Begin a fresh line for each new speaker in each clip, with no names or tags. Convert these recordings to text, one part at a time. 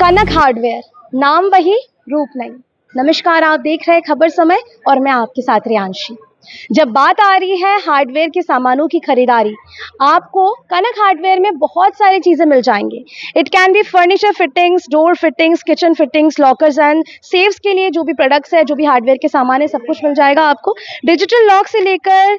कनक hardware, नाम वही रूप नहीं। नमस्कार, आप देख रहे हैं खबर समय और मैं आपके साथ रियांशी। जब बात आ रही है हार्डवेयर के सामानों की खरीदारी, आपको कनक हार्डवेयर में बहुत सारी चीजें मिल जाएंगी। It can be furniture fittings, door fittings, kitchen fittings, lockers and safes के लिए जो भी प्रोडक्ट्स है, जो भी हार्डवेयर के सामान है, सब कुछ मिल जाएगा आपको। डिजिटल लॉक से लेकर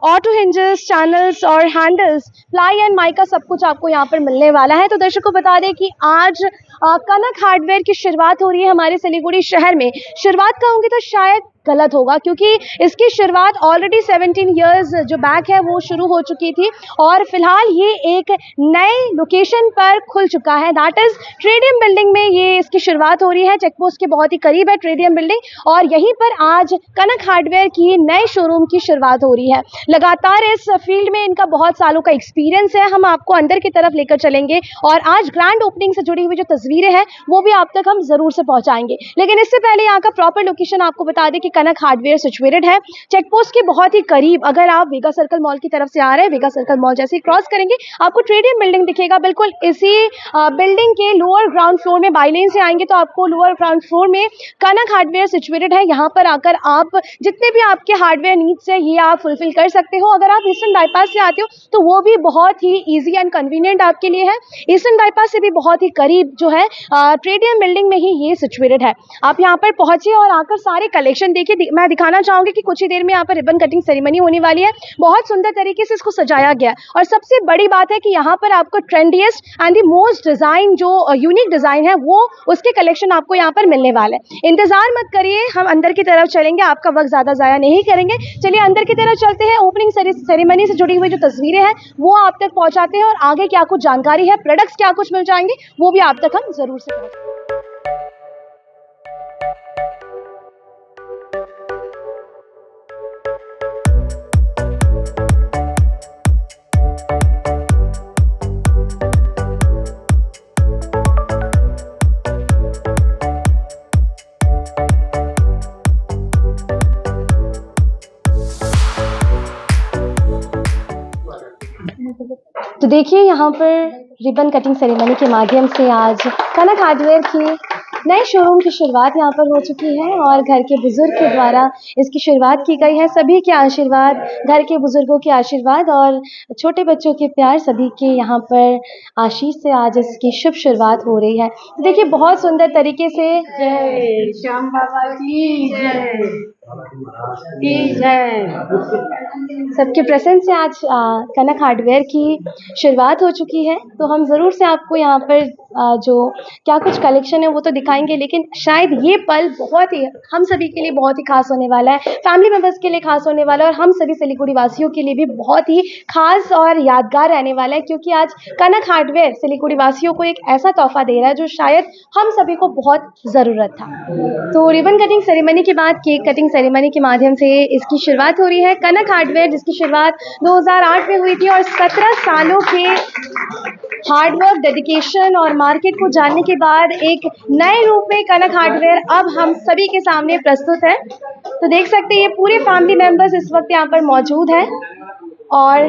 ऑटो हिंजेस, चैनल्स और हैंडल्स, प्लाई एंड माइका, सब कुछ आपको यहाँ पर मिलने वाला है। तो दर्शकों बता दें कि आज कनक हार्डवेयर की शुरुआत हो रही है हमारे सिलीगुड़ी शहर में। शुरुआत कहूँगी तो शायद गलत होगा, क्योंकि इसकी शुरुआत ऑलरेडी 17 इयर्स जो बैक है वो शुरू हो चुकी थी और फिलहाल ये एक नए लोकेशन पर खुल चुका है, दैट इज ट्रेडियम बिल्डिंग में ये इसकी शुरुआत हो रही है। चेक पोस्ट के बहुत ही करीब है ट्रेडियम बिल्डिंग और यहीं पर आज कनक हार्डवेयर की नए शोरूम की शुरुआत हो रही है। लगातार इस फील्ड में इनका बहुत सालों का एक्सपीरियंस है। हम आपको अंदर की तरफ लेकर चलेंगे और आज ग्रैंड ओपनिंग से जुड़ी हुई जो तस्वीरें हैं वो भी आप तक हम जरूर से पहुंचाएंगे। लेकिन इससे पहले यहाँ का प्रॉपर लोकेशन आपको बता दें कि कनक हार्डवेयर सिचुएटेड है चेक पोस्ट के बहुत ही करीब। अगर आप वेगा सर्कल मॉल की तरफ से आ रहे हैं, वेगा सर्कल मॉल जैसे ही क्रॉस करेंगे आपको ट्रेडियम बिल्डिंग दिखेगा। बिल्कुल इसी बिल्डिंग के लोअर ग्राउंड फ्लोर में बाई लेन से आएंगे तो आपको लोअर ग्राउंड फ्लोर में कनक हार्डवेयर सिचुएटेड है। यहाँ पर आकर आप जितने भी आपके हार्डवेयर नीड्स है ये आप फुलफिल कर सकते हो। अगर आप ईस्टर्न बाईपास से आते हो तो वो भी बहुत ही ईजी एंड कन्वीनियंट आपके लिए है। ईस्टर्न बाईपास से भी बहुत ही करीब जो है ट्रेडियम बिल्डिंग में ही ये सिचुएटेड है। आप यहाँ पर पहुंचे और आकर सारे कलेक्शन देखिए। मैं दिखाना चाहूंगी कि कुछ ही देर में यहाँ पर रिबन कटिंग सेरेमनी होने वाली है। बहुत सुंदर तरीके से इसको सजाया गया है और सबसे बड़ी बात है कि यहाँ पर आपको ट्रेंडिएस्ट एंड द मोस्ट डिजाइन जो यूनिक डिजाइन है वो उसके कलेक्शन आपको यहाँ पर मिलने वाला है। इंतजार मत करिए, हम अंदर की तरफ चलेंगे, आपका वक्त ज्यादा जाया नहीं करेंगे। चलिए अंदर की तरफ चलते हैं। ओपनिंग सेरेमनी से जुड़ी हुई जो तस्वीरें हैं वो आप तक पहुंचाते हैं और आगे क्या कुछ जानकारी है, प्रोडक्ट्स क्या कुछ मिल जाएंगे वो भी आप तक हम जरूर से पहुंचाएंगे। तो देखिए यहाँ पर रिबन कटिंग सेरेमनी के माध्यम से आज कनक हार्डवेयर की नए शोरूम की शुरुआत यहाँ पर हो चुकी है और घर के बुजुर्ग के द्वारा इसकी शुरुआत की गई है। सभी के आशीर्वाद, घर के बुजुर्गों के आशीर्वाद और छोटे बच्चों के प्यार, सभी के यहाँ पर आशीष से आज इसकी शुभ शुरुआत हो रही है। तो देखिए बहुत सुंदर तरीके से
जय श्याम बाबा की जय
सबके प्रेजेंस से आज कनक हार्डवेयर की शुरुआत हो चुकी है। तो हम ज़रूर से आपको यहाँ पर जो क्या कुछ कलेक्शन है वो तो दिखाएंगे, लेकिन शायद ये पल बहुत ही हम सभी के लिए बहुत ही खास होने वाला है, फैमिली मेम्बर्स के लिए खास होने वाला है और हम सभी सिलीगुड़ी वासियों के लिए भी बहुत ही खास और यादगार रहने वाला है, क्योंकि आज कनक हार्डवेयर सिलीगुड़ी वासियों को एक ऐसा तोहफा दे रहा है जो शायद हम सभी को बहुत ज़रूरत था। तो रिबन कटिंग सेरेमनी के बाद केक कटिंग सेरेमनी के माध्यम से इसकी शुरुआत हो रही है। कनक हार्डवेयर जिसकी शुरुआत 2008 में हुई थी और 17 सालों के हार्डवर्क, डेडिकेशन और मार्केट को जानने के बाद एक नए रूप में कनक हार्डवेयर अब हम सभी के सामने प्रस्तुत है। तो देख सकते हैं ये पूरे फैमिली मेंबर्स इस वक्त यहाँ पर मौजूद हैं और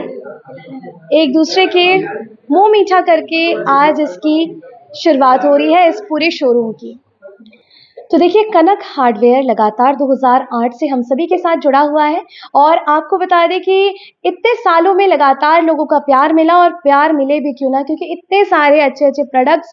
एक दूसरे के मुंह मीठा करके आज इसकी शुरुआत हो रही है इस पूरे शोरूम की। तो देखिए कनक हार्डवेयर लगातार 2008 से हम सभी के साथ जुड़ा हुआ है और आपको बता दें कि इतने सालों में लगातार लोगों का प्यार मिला और प्यार मिले भी क्यों ना, क्योंकि इतने सारे अच्छे अच्छे प्रोडक्ट्स,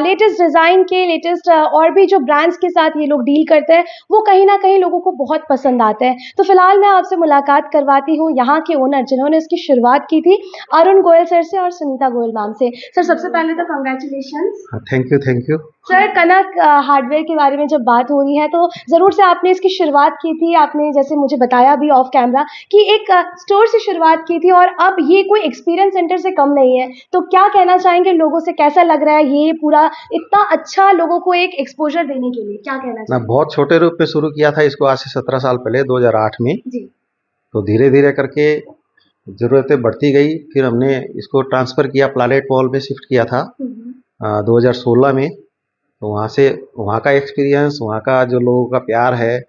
लेटेस्ट डिज़ाइन के, लेटेस्ट और भी जो ब्रांड्स के साथ ये लोग डील करते हैं वो कहीं ना कहीं लोगों को बहुत पसंद आते हैं। तो फिलहाल मैं आपसे मुलाकात करवाती हूँ यहाँ के ओनर जिन्होंने इसकी शुरुआत की थी, अरुण गोयल सर से और सुनीता गोयल मैम से। सर सबसे पहले तो congratulation.
Thank you
sir, Kanak hardware के बारे में जब बात हो रही है तो ज़रूर से आपने इसकी शुरुआत की थी, आपने जैसे मुझे बताया भी ऑफ कैमरा कि एक स्टोर से शुरुआत की थी और अब ये कोई एक्सपीरियंस सेंटर से कम नहीं है। तो क्या कहना चाहेंगे लोगों से, कैसा लग रहा है ये पूरा इतना अच्छा लोगों को एक एक्सपोजर देने के लिए, क्या कहना चाहेंगे?
मैं बहुत छोटे रूप में शुरू किया था इसको आज से 17 साल पहले 2008 में
जी।
तो धीरे धीरे करके ज़रूरतें बढ़ती गई, फिर हमने इसको ट्रांसफ़र किया, प्लानेट मॉल में शिफ्ट किया था 2016 में। तो वहाँ से वहाँ का एक्सपीरियंस, वहाँ का जो लोगों का प्यार है,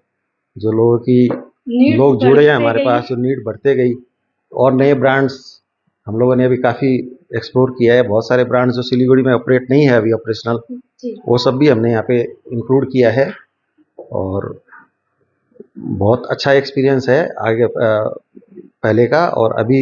जो लोगों की लोग जुड़े हैं हमारे पास, जो नीड बढ़ते गई और नए ब्रांड्स हम लोगों ने अभी काफ़ी एक्सप्लोर किया है। बहुत सारे ब्रांड्स जो सिलीगुड़ी में ऑपरेट नहीं है अभी ऑपरेशनल,
जी।
वो सब भी हमने यहाँ पे इंक्लूड किया है और बहुत अच्छा एक्सपीरियंस है आगे पहले का और अभी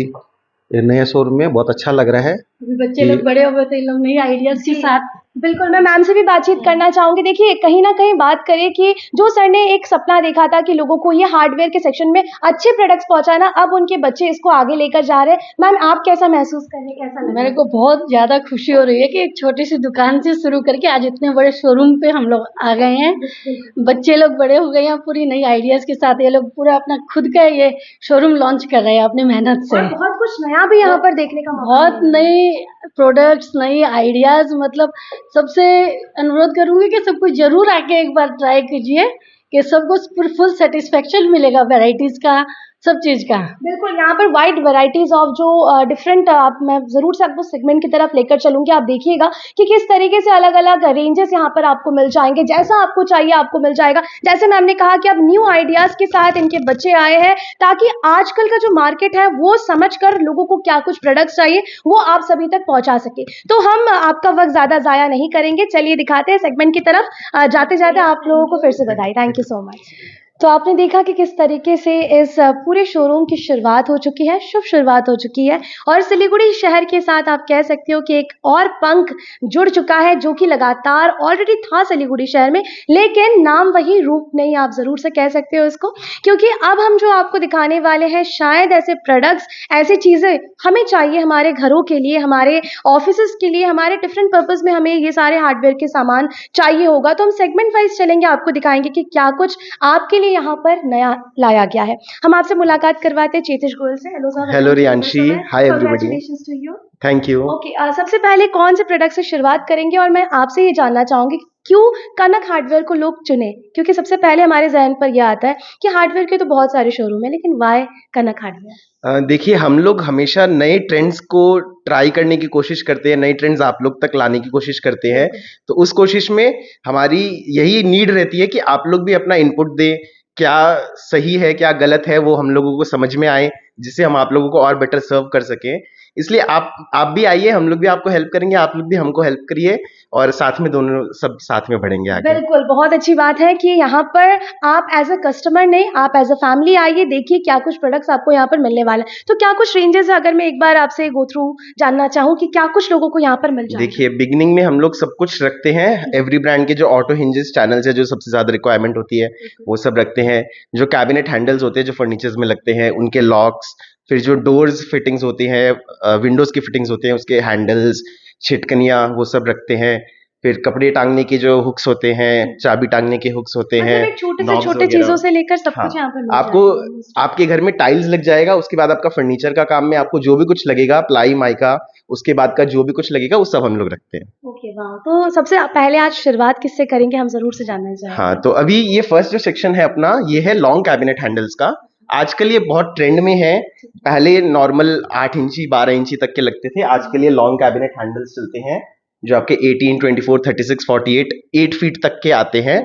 ये नए शोरूम में बहुत अच्छा लग रहा है।
बच्चे लोग बड़े हो गए तो इन लोग नई आइडियाज के
जी।
साथ
बिल्कुल, मैं मैम से भी बातचीत करना चाहूँगी। देखिए, कहीं न कहीं बात करें कि जो सर ने एक सपना देखा था कि लोगों को ये हार्डवेयर के सेक्शन में अच्छे प्रोडक्ट्स पहुँचाना, अब उनके बच्चे इसको आगे लेकर जा रहे हैं। मैम, आप कैसा महसूस कर रहे हैं, कैसा लग रहा
मेरे
है?
को बहुत ज्यादा खुशी हो रही है कि एक छोटी सी दुकान से शुरू करके आज इतने बड़े शोरूम पे हम लोग आ गए हैं। बच्चे लोग बड़े हो गए हैं, पूरी नई आइडियाज के साथ ये लोग पूरा अपना खुद का ये शोरूम लॉन्च कर रहे हैं अपनी मेहनत से।
और बहुत कुछ नया भी यहाँ पर देखने का मौका
बहुत
मिला है।
नई प्रोडक्ट्स, नई आइडियाज, मतलब सबसे अनुरोध करूंगी कि सब कुछ जरूर आके एक बार ट्राई कीजिए कि सबको फुल सेटिस्फेक्शन मिलेगा वैरायटीज का, सब चीज का।
बिल्कुल, यहाँ पर वाइड वैराइटीज ऑफ जो डिफरेंट मैं ज़रूर से आपको सेगमेंट की तरफ लेकर चलूँगी। आप देखिएगा कि किस तरीके से अलग-अलग रेंजेस यहाँ पर आपको मिल जाएँगे। जैसा आपको चाहिए आपको मिल जाएगा। जैसे मैम ने कहा कि अब न्यू आइडियाज़ के साथ इनके बच्चे आए हैं ताकि आजकल का जो मार्केट है वो समझकर लोगों को क्या कुछ प्रोडक्ट्स चाहिए वो आप सभी तक पहुँचा सकें। तो हम आपका वक़्त ज़्यादा ज़ाया नहीं करेंगे। चलिए दिखाते हैं सेगमेंट की तरफ। जाते-जाते आप लोगों को फिर से बधाई। Thank you so much. तो आपने देखा कि किस तरीके से इस पूरे शोरूम की शुरुआत हो चुकी है, शुभ शुरुआत हो चुकी है और सिलीगुड़ी शहर के साथ आप कह सकते हो कि एक और पंख जुड़ चुका है जो कि लगातार ऑलरेडी था सिलीगुड़ी शहर में, लेकिन नाम वही रूप नहीं, आप ज़रूर से कह सकते हो इसको, क्योंकि अब हम जो आपको दिखाने वाले हैं शायद ऐसे प्रोडक्ट्स, ऐसी चीज़ें हमें चाहिए हमारे घरों के लिए, हमारे ऑफिसेज़ के लिए, हमारे डिफरेंट पर्पज़ में हमें ये सारे हार्डवेयर के सामान चाहिए होगा। तो हम सेगमेंट वाइज़ चलेंगे, आपको दिखाएँगे कि क्या कुछ आपके लिए यहाँ पर नया लाया गया है। हम आपसे मुलाकात करवाते हैं चेतेश गोयल से। Hello sir.
Hello Riyanshi, hi everybody,
congratulations to you.
Thank you.
Okay, सबसे पहले कौन से प्रोडक्ट से शुरुआत करेंगे और मैं आपसे ये जानना चाहूँगी कि क्यों कनक हार्डवेयर को लोग चुने? क्योंकि सबसे पहले हमारे ज़हन पर ये आता है कि हार्डवेयर के तो बहुत सारे शोरूम हैं, लेकिन व्हाय कनक हार्डवेयर?
देखिए, हम लोग हमेशा नए ट्रेंड्स को ट्राई करने की कोशिश करते हैं, नए ट्रेंड्स आप लोग तक लाने की कोशिश करते हैं। तो उस कोशिश में हमारी यही नीड रहती है कि आप लोग भी अपना इनपुट दें, क्या सही है क्या गलत है वो हम लोगों को समझ में आए, जिससे हम आप लोगों को और बेटर सर्व कर सकें। इसलिए आप भी आइए, हम लोग भी आपको हेल्प करेंगे, आप लोग भी हमको हेल्प करिए और साथ में दोनों सब साथ में बढ़ेंगे आगे।
बिल्कुल, बहुत अच्छी बात है कि यहाँ पर आप एज़ अ कस्टमर नहीं, आप एज़ अ फैमिली आइए, देखिए क्या कुछ प्रोडक्ट्स आपको यहाँ पर मिलने वाला है। तो क्या कुछ रेंजेस है, अगर मैं एक बार आपसे गो थ्रू जानना चाहूँ कि क्या कुछ लोगों को यहाँ पर मिल जाएगा?
देखिए, बिगिनिंग में हम लोग सब कुछ रखते हैं, एवरी ब्रांड के जो ऑटो हिंजेस चैनल्स है, जो सबसे ज्यादा रिक्वायरमेंट होती है वो सब रखते हैं। जो कैबिनेट हैंडल्स होते हैं जो फर्नीचर्स में लगते हैं उनके लॉक्स, फिर जो डोर्स फिटिंग्स होती हैं, विंडोज की फिटिंग्स होती हैं उसके हैंडल्स, छिटकनियाँ, वो सब रखते हैं। फिर कपड़े टांगने के जो हुक्स होते हैं, चाबी टांगने के हुक्स होते हैं,
मतलब एक छोटे से
knobs
छोटे
वगैरह।
चीज़ों से लेकर सब
हाँ,
कुछ यहाँ पर मिल
आपको
जाएगा।
आपके घर में टाइल्स लग जाएगा, उसके बाद आपका फर्नीचर का काम में आपको जो भी कुछ लगेगा, प्लाई माइका, उसके बाद का जो भी कुछ लगेगा वो सब हम लोग रखते हैं।
ओके, वाह! तो सबसे पहले आज शुरुआत किससे करेंगे, हम ज़रूर से जानना चाहेंगे।
हाँ, तो अभी ये फर्स्ट जो सेक्शन है अपना, ये है लॉन्ग कैबिनेट हैंडल्स का। आजकल ये बहुत ट्रेंड में है। पहले नॉर्मल 8 इंची 12 इंची तक के लगते थे, आजकल ये लॉन्ग कैबिनेट हैंडल्स चलते हैं जो आपके 18, 24, 36, 48, 8 फीट तक के आते हैं।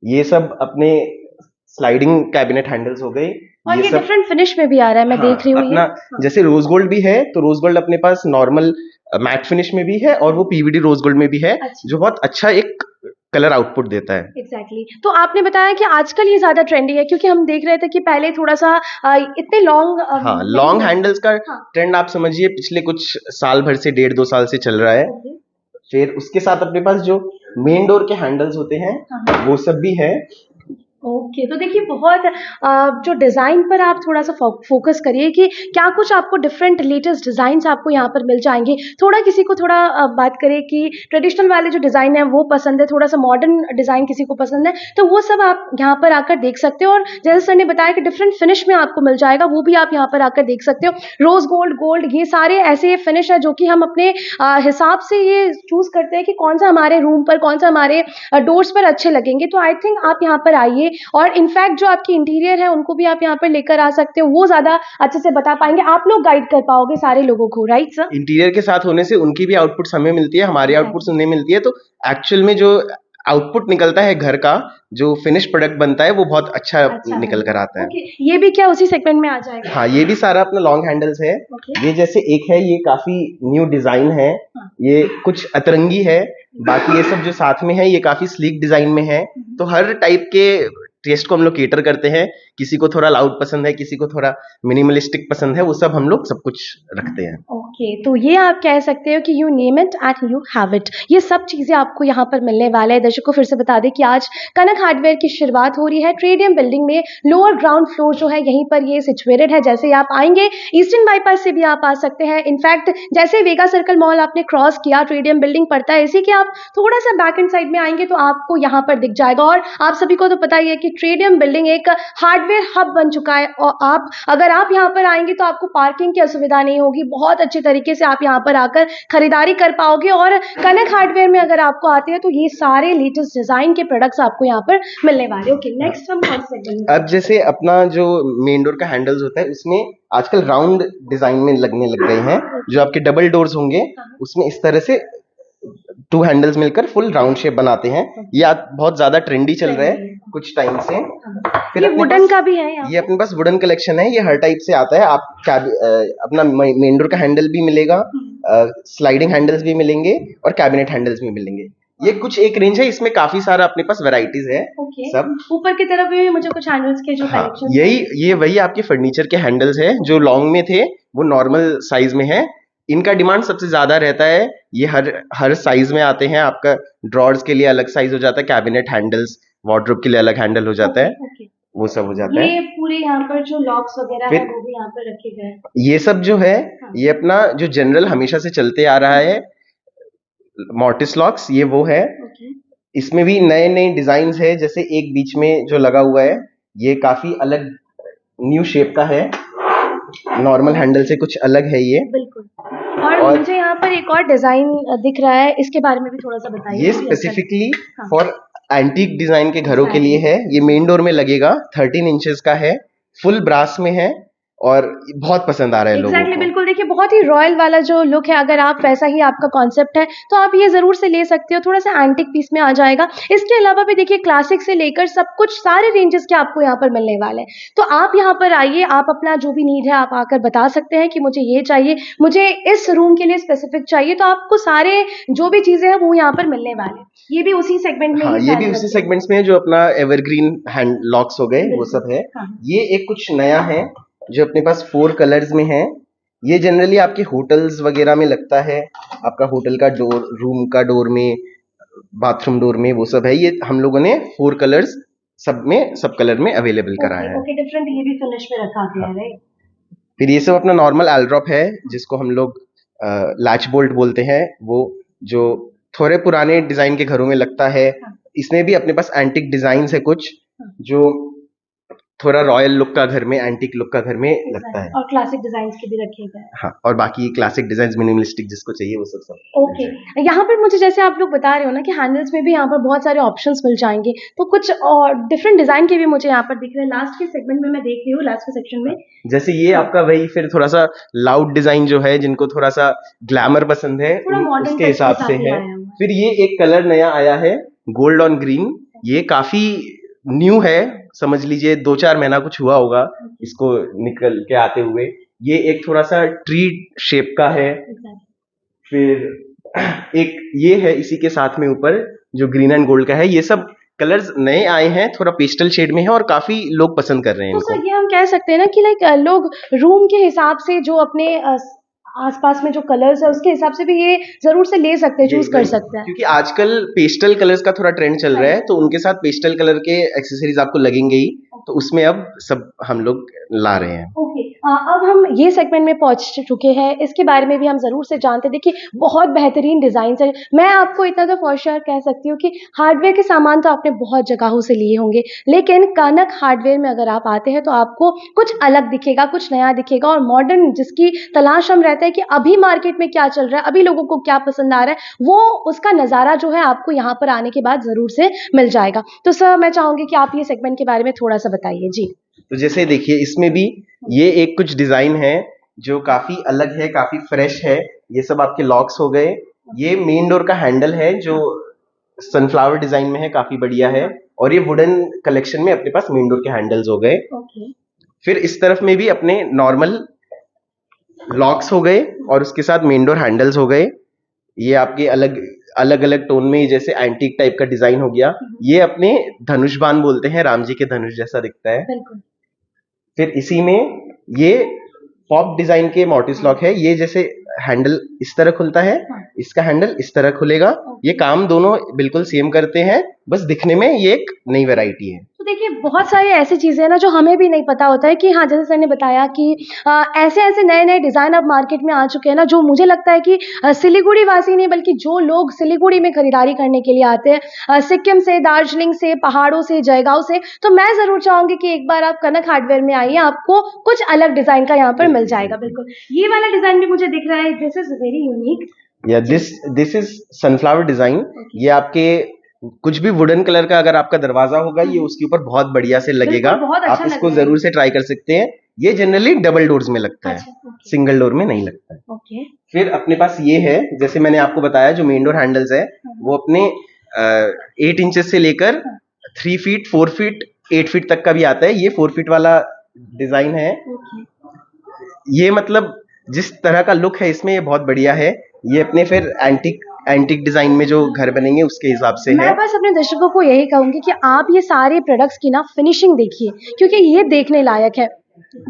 ये सब अपने स्लाइडिंग कैबिनेट हैंडल्स हो गए।
और ये
सब
डिफरेंट फिनिश में भी आ रहा है, मैं
हाँ,
देख रही हूँ
अपना जैसे रोज गोल्ड भी है, तो रोज गोल्ड अपने पास नॉर्मल मैट फिनिश में भी है और वो पीवीडी रोज गोल्ड में भी है,
अच्छा।
जो बहुत अच्छा एक कलर आउटपुट देता है।
एग्जैक्टली तो आपने बताया कि आजकल ये ज्यादा ट्रेंडी है, क्योंकि हम देख रहे थे कि पहले थोड़ा सा इतने लॉन्ग
हाँ, लॉन्ग हैंडल्स का
हाँ।
ट्रेंड आप समझिए पिछले कुछ साल भर से 1.5-2 साल से चल रहा है। फिर उसके साथ अपने पास जो मेन डोर के हैंडल्स होते हैं वो सब भी है।
ओके, तो देखिए बहुत जो डिज़ाइन पर आप थोड़ा सा फोकस करिए कि क्या कुछ आपको डिफरेंट लेटेस्ट डिज़ाइंस आपको यहाँ पर मिल जाएंगे। थोड़ा किसी को थोड़ा बात करें कि ट्रेडिशनल वाले जो डिज़ाइन है वो पसंद है, थोड़ा सा मॉडर्न डिज़ाइन किसी को पसंद है, तो वो सब आप यहाँ पर आकर देख सकते हो। और जैसे सर ने बताया कि डिफरेंट फिनिश में आपको मिल जाएगा, वो भी आप यहाँ पर आकर देख सकते हो। रोज़ गोल्ड, गोल्ड, ये सारे ऐसे फिनिश है जो कि हम अपने हिसाब से ये चूज़ करते हैं कि कौन सा हमारे रूम पर, कौन सा हमारे डोर्स पर अच्छे लगेंगे। तो आई थिंक आप यहाँ पर आइए और इनफैक्ट जो आपकी इंटीरियर है उनको भी आप यहाँ पर लेकर आ सकते हो, वो ज़्यादा अच्छे से बता पाएंगे, आप लोग गाइड कर पाओगे सारे लोगों को, राइट सर?
इंटीरियर के साथ होने से उनकी भी आउटपुट्स हमें मिलती है, हमारी आउटपुट्स उन्हें मिलती है, तो एक्चुअल में जो आउटपुट निकलता है घर का, जो फिनिश प्रोडक्ट बनता है वो बहुत अच्छा निकल कर आता है।
ओके, ये भी क्या उसी सेगमेंट में आ जाएगा?
हाँ, ये भी सारा अपना लॉन्ग हैंडल्स है।
ओके।
ये जैसे एक है, ये काफी न्यू डिजाइन है, ये कुछ अतरंगी है, बाकी ये सब जो साथ में है ये काफी स्लीक डिजाइन में है, तो हर टाइप के टेस्ट को हम लोग केटर करते हैं। किसी को थोड़ा लाउड पसंद है, किसी को थोड़ा मिनिमलिस्टिक पसंद है, वो सब हम लोग सब कुछ रखते हैं।
ओके, तो ये आप कह सकते हो कि you name it and you have it, ये सब चीज़ें आपको यहाँ पर मिलने वाला है। दर्शकों को फिर से बता दें कि आज कनक हार्डवेयर की शुरुआत हो रही है ट्रेडियम बिल्डिंग में, लोअर ग्राउंड फ्लोर जो है यहीं पर ये सिचुएटेड है। जैसे ही आप आएंगे ईस्टर्न बाईपास से भी आप आ सकते हैं। इनफैक्ट जैसे वेगा सर्कल मॉल आपने क्रॉस किया, ट्रेडियम बिल्डिंग पड़ता है इसी के आप थोड़ा सा बैक एंड साइड में आएंगे तो आपको यहाँ पर दिख जाएगा। और आप सभी को तो पता ही है कि ट्रेडियम बिल्डिंग एक हार्डवेयर हब बन चुका है, और अगर आप यहाँ पर आएंगे तो आपको पार्किंग की असुविधा नहीं होगी, बहुत अच्छे तरीके से आप यहाँ पर आकर खरीदारी कर पाओगे। और कनक हार्डवेयर में अगर आपको आते हैं तो ये सारे लेटेस्ट डिजाइन के प्रोडक्ट्स आपको यहाँ पर मिलने वाले। ओके, नेक्स्ट हम कौन से
अब जैसे अपना जो मेन डोर का हैंडल्स होता है उसमें आजकल राउंड डिजाइन में लगने लग गए हैं। जो आपके डबल डोर्स होंगे उसमें इस तरह से 2 हैंडल्स मिलकर फुल राउंड शेप बनाते हैं। ये आज बहुत ज्यादा ट्रेंडी चल रहा है कुछ टाइम से।
ये वुडन का भी है यहाँ?
ये अपने पास वुडन कलेक्शन है, ये हर टाइप से आता है। आप अपना मेन डोर का हैंडल भी मिलेगा, स्लाइडिंग हैंडल्स भी मिलेंगे और कैबिनेट हैंडल्स भी मिलेंगे। ये कुछ एक रेंज है, इसमें काफी सारा अपने पास वैरायटीज है। सब
ऊपर की तरफ भी मुझे कुछ हैंडल्स के जो कलेक्शन,
ये वही आपके फर्नीचर के हैंडल्स है जो लॉन्ग में थे वो नॉर्मल साइज में है। इनका डिमांड सबसे ज्यादा रहता है। ये हर साइज में आते हैं। आपका ड्रॉर्स के लिए अलग साइज हो जाता है, कैबिनेट हैंडल्स, वार्डरोब के लिए अलग हैंडल हो जाता है, वो सब हो जाता है।
ये पूरे यहाँ पर जो लॉक्स वगैरह है वो भी यहाँ पर रखे गए हैं।
ये सब जो है ये अपना जो जनरल हमेशा से चलते आ रहा है मॉर्टिस लॉक्स, ये वो है। इसमें भी नए नए डिजाइन है। जैसे एक बीच में जो लगा हुआ है ये काफी अलग न्यू शेप का है, नॉर्मल हैंडल से कुछ अलग है ये।
बिल्कुल। और मुझे यहाँ पर एक और डिजाइन दिख रहा है, इसके बारे में भी थोड़ा सा बताइए।
ये स्पेसिफिकली फॉर एंटीक डिजाइन के घरों के लिए है। ये मेन डोर में लगेगा, 13 इंचेस का है, फुल ब्रास में है और बहुत पसंद आ रहा है लोगों को।
बिल्कुल, देखिए बहुत ही रॉयल वाला जो लुक है, अगर आप वैसा ही आपका कॉन्सेप्ट है तो आप ये जरूर से ले सकते हो, थोड़ा सा एंटिक पीस में आ जाएगा। इसके अलावा भी देखिए क्लासिक से लेकर सब कुछ सारे रेंजेस के आपको यहाँ पर मिलने वाले हैं। तो आप यहाँ पर आइए, आप अपना जो भी नीड है आप आकर बता सकते हैं कि मुझे ये चाहिए, मुझे इस रूम के लिए स्पेसिफिक चाहिए, तो आपको सारे जो भी चीजें हैं वो यहाँ पर मिलने वाले हैं। ये भी उसी सेगमेंट में
ये भी उसी सेगमेंट्स में है जो अपना एवरग्रीन हैंड लॉक्स हो गए वो सब है। ये एक कुछ नया है जो अपने पास 4 कलर्स में है। ये जनरली आपके होटल्स वगैरह में लगता है, आपका होटल का डोर, रूम का डोर में, बाथरूम डोर में, वो सब है। ये हम लोगों ने 4 कलर्स सब कलर में अवेलेबल कराया है।
डिफरेंट ये भी फिनिश में रखा गया है।
फिर ये सब अपना नॉर्मल एल्ड्रॉप है जिसको हम लोग लैच बोल्ट बोलते हैं, वो जो थोड़े पुराने डिजाइन के घरों में लगता है। इसमें भी अपने पास एंटिक डिजाइन है कुछ जो थोड़ा रॉयल लुक का घर में, एंटिक लुक का घर में लगता है।
और क्लासिक डिजाइन के भी रखे गए।
हाँ, और बाकी क्लासिक डिजाइन मिनिमलिस्टिक जिसको चाहिए वो सब।
ओके, यहाँ पर मुझे जैसे आप लोग बता रहे हो ना कि हैंडल्स में भी यहाँ पर बहुत सारे ऑप्शंस मिल जाएंगे, तो कुछ और डिफरेंट डिजाइन के भी मुझे यहाँ पर दिख रहे हैं। लास्ट के सेगमेंट में मैं देख रही हूँ, लास्ट के सेक्शन में जैसे
ये आपका वही फिर थोड़ा सा लाउड डिजाइन जो है, जिनको थोड़ा सा ग्लैमर पसंद है उसके हिसाब से है। फिर ये एक कलर नया आया है, गोल्ड ऑन ग्रीन। ये काफी न्यू है, समझ लीजिए 2-4 महीना कुछ हुआ होगा इसको निकल के आते हुए। ये एक थोड़ा सा ट्री शेप का है। फिर एक ये है इसी के साथ में ऊपर जो ग्रीन एंड गोल्ड का है। ये सब कलर्स नए आए हैं, थोड़ा पेस्टल शेड में है और काफी लोग पसंद कर रहे हैं इनको।
तो ये हम कह सकते हैं ना कि लाइक लोग रूम के हिसाब से जो अपने आसपास में जो कलर्स है उसके हिसाब से भी ये जरूर से ले सकते हैं, चूज कर सकते हैं।
क्योंकि आजकल पेस्टल कलर्स का थोड़ा ट्रेंड चल रहा है, तो उनके साथ पेस्टल कलर के एक्सेसरीज आपको लगेंगे ही, तो उसमें अब सब हम लोग ला रहे हैं।
ओके, अब हम ये सेगमेंट में पहुंच चुके हैं, इसके बारे में भी हम जरूर से जानते हैं। देखिए बहुत बेहतरीन डिजाइन है। मैं आपको इतना तो फॉर श्योर कह सकती हूँ कि हार्डवेयर के सामान तो आपने बहुत जगहों से लिए होंगे, लेकिन कनक हार्डवेयर में अगर आप आते हैं तो आपको कुछ अलग दिखेगा, कुछ नया दिखेगा और मॉडर्न जिसकी तलाश हम रहते हैं कि अभी मार्केट में क्या चल रहा है, अभी लोगों को क्या पसंद आ रहा है, वो उसका नजारा जो है आपको यहाँ पर आने के बाद जरूर से मिल जाएगा। तो सर मैं चाहूंगी कि आप ये सेगमेंट के बारे में थोड़ा सा बताइए। जी,
तो जैसे देखिए इसमें भी ये एक कुछ डिजाइन है जो काफी अलग है, काफी फ्रेश है। ये सब आपके लॉक्स हो गए। ये मेन डोर का हैंडल है जो सनफ्लावर डिजाइन में है, काफी बढ़िया है। और ये वुडन कलेक्शन में अपने पास मेन डोर के हैंडल्स हो गए। फिर इस तरफ में भी अपने नॉर्मल लॉक्स हो गए और उसके साथ मेन डोर हैंडल्स हो गए। ये आपके अलग अलग अलग टोन में, जैसे एंटीक टाइप का डिजाइन हो गया, ये अपने धनुष बाण बोलते हैं, राम जी के धनुष जैसा दिखता है।
बिल्कुल।
फिर इसी में ये पॉप डिजाइन के मोटिव्स लॉक है, ये जैसे हैंडल इस तरह खुलता है, इसका हैंडल इस तरह खुलेगा। ये काम दोनों बिल्कुल सेम करते हैं, बस दिखने में ये एक नई वैरायटी है।
तो देखिए बहुत सारी ऐसी चीज़ें हैं ना जो हमें भी नहीं पता होता है कि हाँ, जैसे सर ने बताया कि ऐसे ऐसे नए नए डिज़ाइन अब मार्केट में आ चुके हैं ना, जो मुझे लगता है कि सिलीगुड़ी वासी नहीं बल्कि जो लोग सिलीगुड़ी में खरीदारी करने के लिए आते हैं, सिक्किम से, दार्जिलिंग से, पहाड़ों से, जयगांव से, तो मैं ज़रूर चाहूँगी कि एक बार आप कनक हार्डवेयर में आइए, आपको कुछ अलग डिज़ाइन का यहाँ पर मिल जाएगा। बिल्कुल, ये वाला डिज़ाइन भी मुझे दिख रहा है, दिस इज़ वेरी यूनिक।
या दिस इज सनफ्लावर डिजाइन। ये आपके कुछ भी वुडन कलर का अगर आपका दरवाजा होगा, ये उसके ऊपर बहुत बढ़िया से लगेगा।
बहुत अच्छा
आप इसको
लग रहा है।
जरूर से ट्राई कर सकते हैं। ये जनरली डबल डोर्स में लगता है,
अच्छा, ओके।
सिंगल डोर में नहीं लगता है।
ओके।
फिर अपने पास ये है, जैसे मैंने आपको बताया, जो मेन डोर हैंडल्स है वो अपने 8 इंचेस से लेकर 3 फीट, 4 फीट, 8 फीट तक का भी आता है। ये 4 फीट वाला डिजाइन है। ये मतलब जिस तरह का लुक है इसमें, ये बहुत बढ़िया है। ये अपने फिर एंटिक डिजाइन में जो घर बनेंगे उसके हिसाब से है।
मैं बस अपने दर्शकों को यही कहूंगी कि आप ये सारे प्रोडक्ट्स की ना फिनिशिंग देखिए, क्योंकि ये देखने लायक है।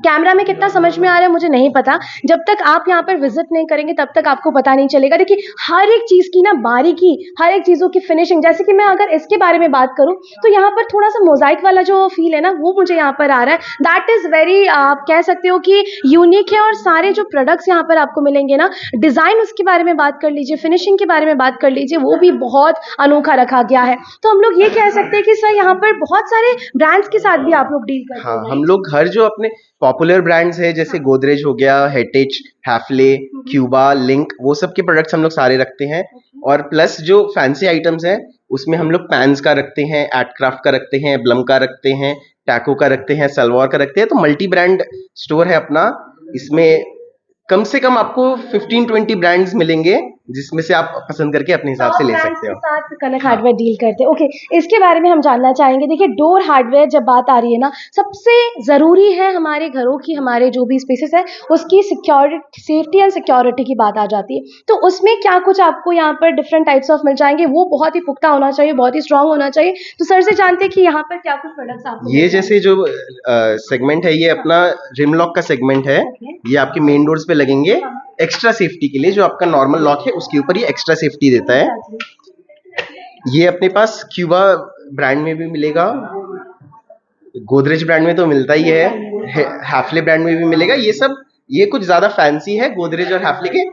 कैमरा में कितना समझ में आ रहा है मुझे नहीं पता, जब तक आप यहाँ पर विजिट नहीं करेंगे तब तक आपको पता नहीं चलेगा। देखिए हर एक चीज़ की ना बारीकी, हर एक चीज़ों की फिनिशिंग, जैसे कि मैं अगर इसके बारे में बात करूँ तो यहाँ पर थोड़ा सा मोजाइक वाला जो फील है ना, वो मुझे यहाँ पर आ रहा है। दैट इज़ वेरी, आप कह सकते हो कि यूनिक है। और सारे जो प्रोडक्ट्स यहाँ पर आपको मिलेंगे ना, डिज़ाइन उसके बारे में बात कर लीजिए, फिनिशिंग के बारे में बात कर लीजिए, वो भी बहुत अनोखा रखा गया है। तो हम लोग ये कह सकते हैं कि सर यहाँ पर बहुत सारे ब्रांड्स के साथ भी आप लोग डील करते हैं।
हाँ, हम लोग हर जो अपने पॉपुलर ब्रांड्स है, जैसे गोदरेज हो गया, हेरिटेज, हैफले, क्यूबा, लिंक, वो सब के प्रोडक्ट्स हम लोग सारे रखते हैं। और प्लस जो फैंसी आइटम्स हैं उसमें हम लोग पैन्स का रखते हैं, एटक्राफ्ट का रखते हैं, ब्लम का रखते हैं, टैको का रखते हैं, सलवार का रखते हैं। तो मल्टी ब्रांड स्टोर है अपना। इसमें कम से कम आपको 15-20 ब्रांड्स मिलेंगे, जिसमें से आप पसंद करके अपने हिसाब से ले सकते हो।
साथ कनक हार्डवेयर डील करते हैं। ओके, इसके बारे में हम जानना चाहेंगे। देखिए डोर हार्डवेयर जब बात आ रही है ना, सबसे ज़रूरी है हमारे घरों की, हमारे जो भी स्पेसेस है उसकी सिक्योरिटी, सेफ्टी एंड सिक्योरिटी की बात आ जाती है। तो उसमें क्या कुछ आपको यहाँ पर डिफरेंट टाइप्स ऑफ मिल जाएंगे? वो बहुत ही पुख्ता होना चाहिए, बहुत ही स्ट्रांग होना चाहिए। तो सर से जानते हैं कि यहाँ पर क्या कुछ प्रोडक्ट्स आपको
ये जैसे जो सेगमेंट है, ये अपना रिम लॉक का सेगमेंट है। ये आपके मेन डोर्स पे लगेंगे एक्स्ट्रा सेफ्टी के लिए। जो आपका नॉर्मल लॉक है उसके ऊपर ये एक्स्ट्रा सेफ्टी देता है। ये अपने पास क्यूबा ब्रांड में भी मिलेगा, गोदरेज ब्रांड में तो मिलता ही है, हैफले ब्रांड में भी मिलेगा। ये सब, ये कुछ ज्यादा फैंसी है। गोदरेज और हैफले के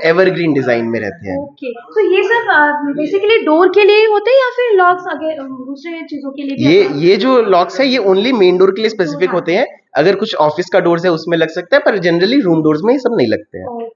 एवरग्रीन डिजाइन में रहते हैं।
ओके, तो ये सब बेसिकली डोर के लिए ही होते हैं या फिर लॉक्स आगे दूसरे चीजों के लिए भी?
ये जो लॉक्स है ये ओनली मेन डोर के लिए स्पेसिफिक होते हैं। अगर कुछ ऑफिस का डोर्स है उसमें लग सकता है, पर जनरली रूम डोर्स में ये सब नहीं लगते हैं।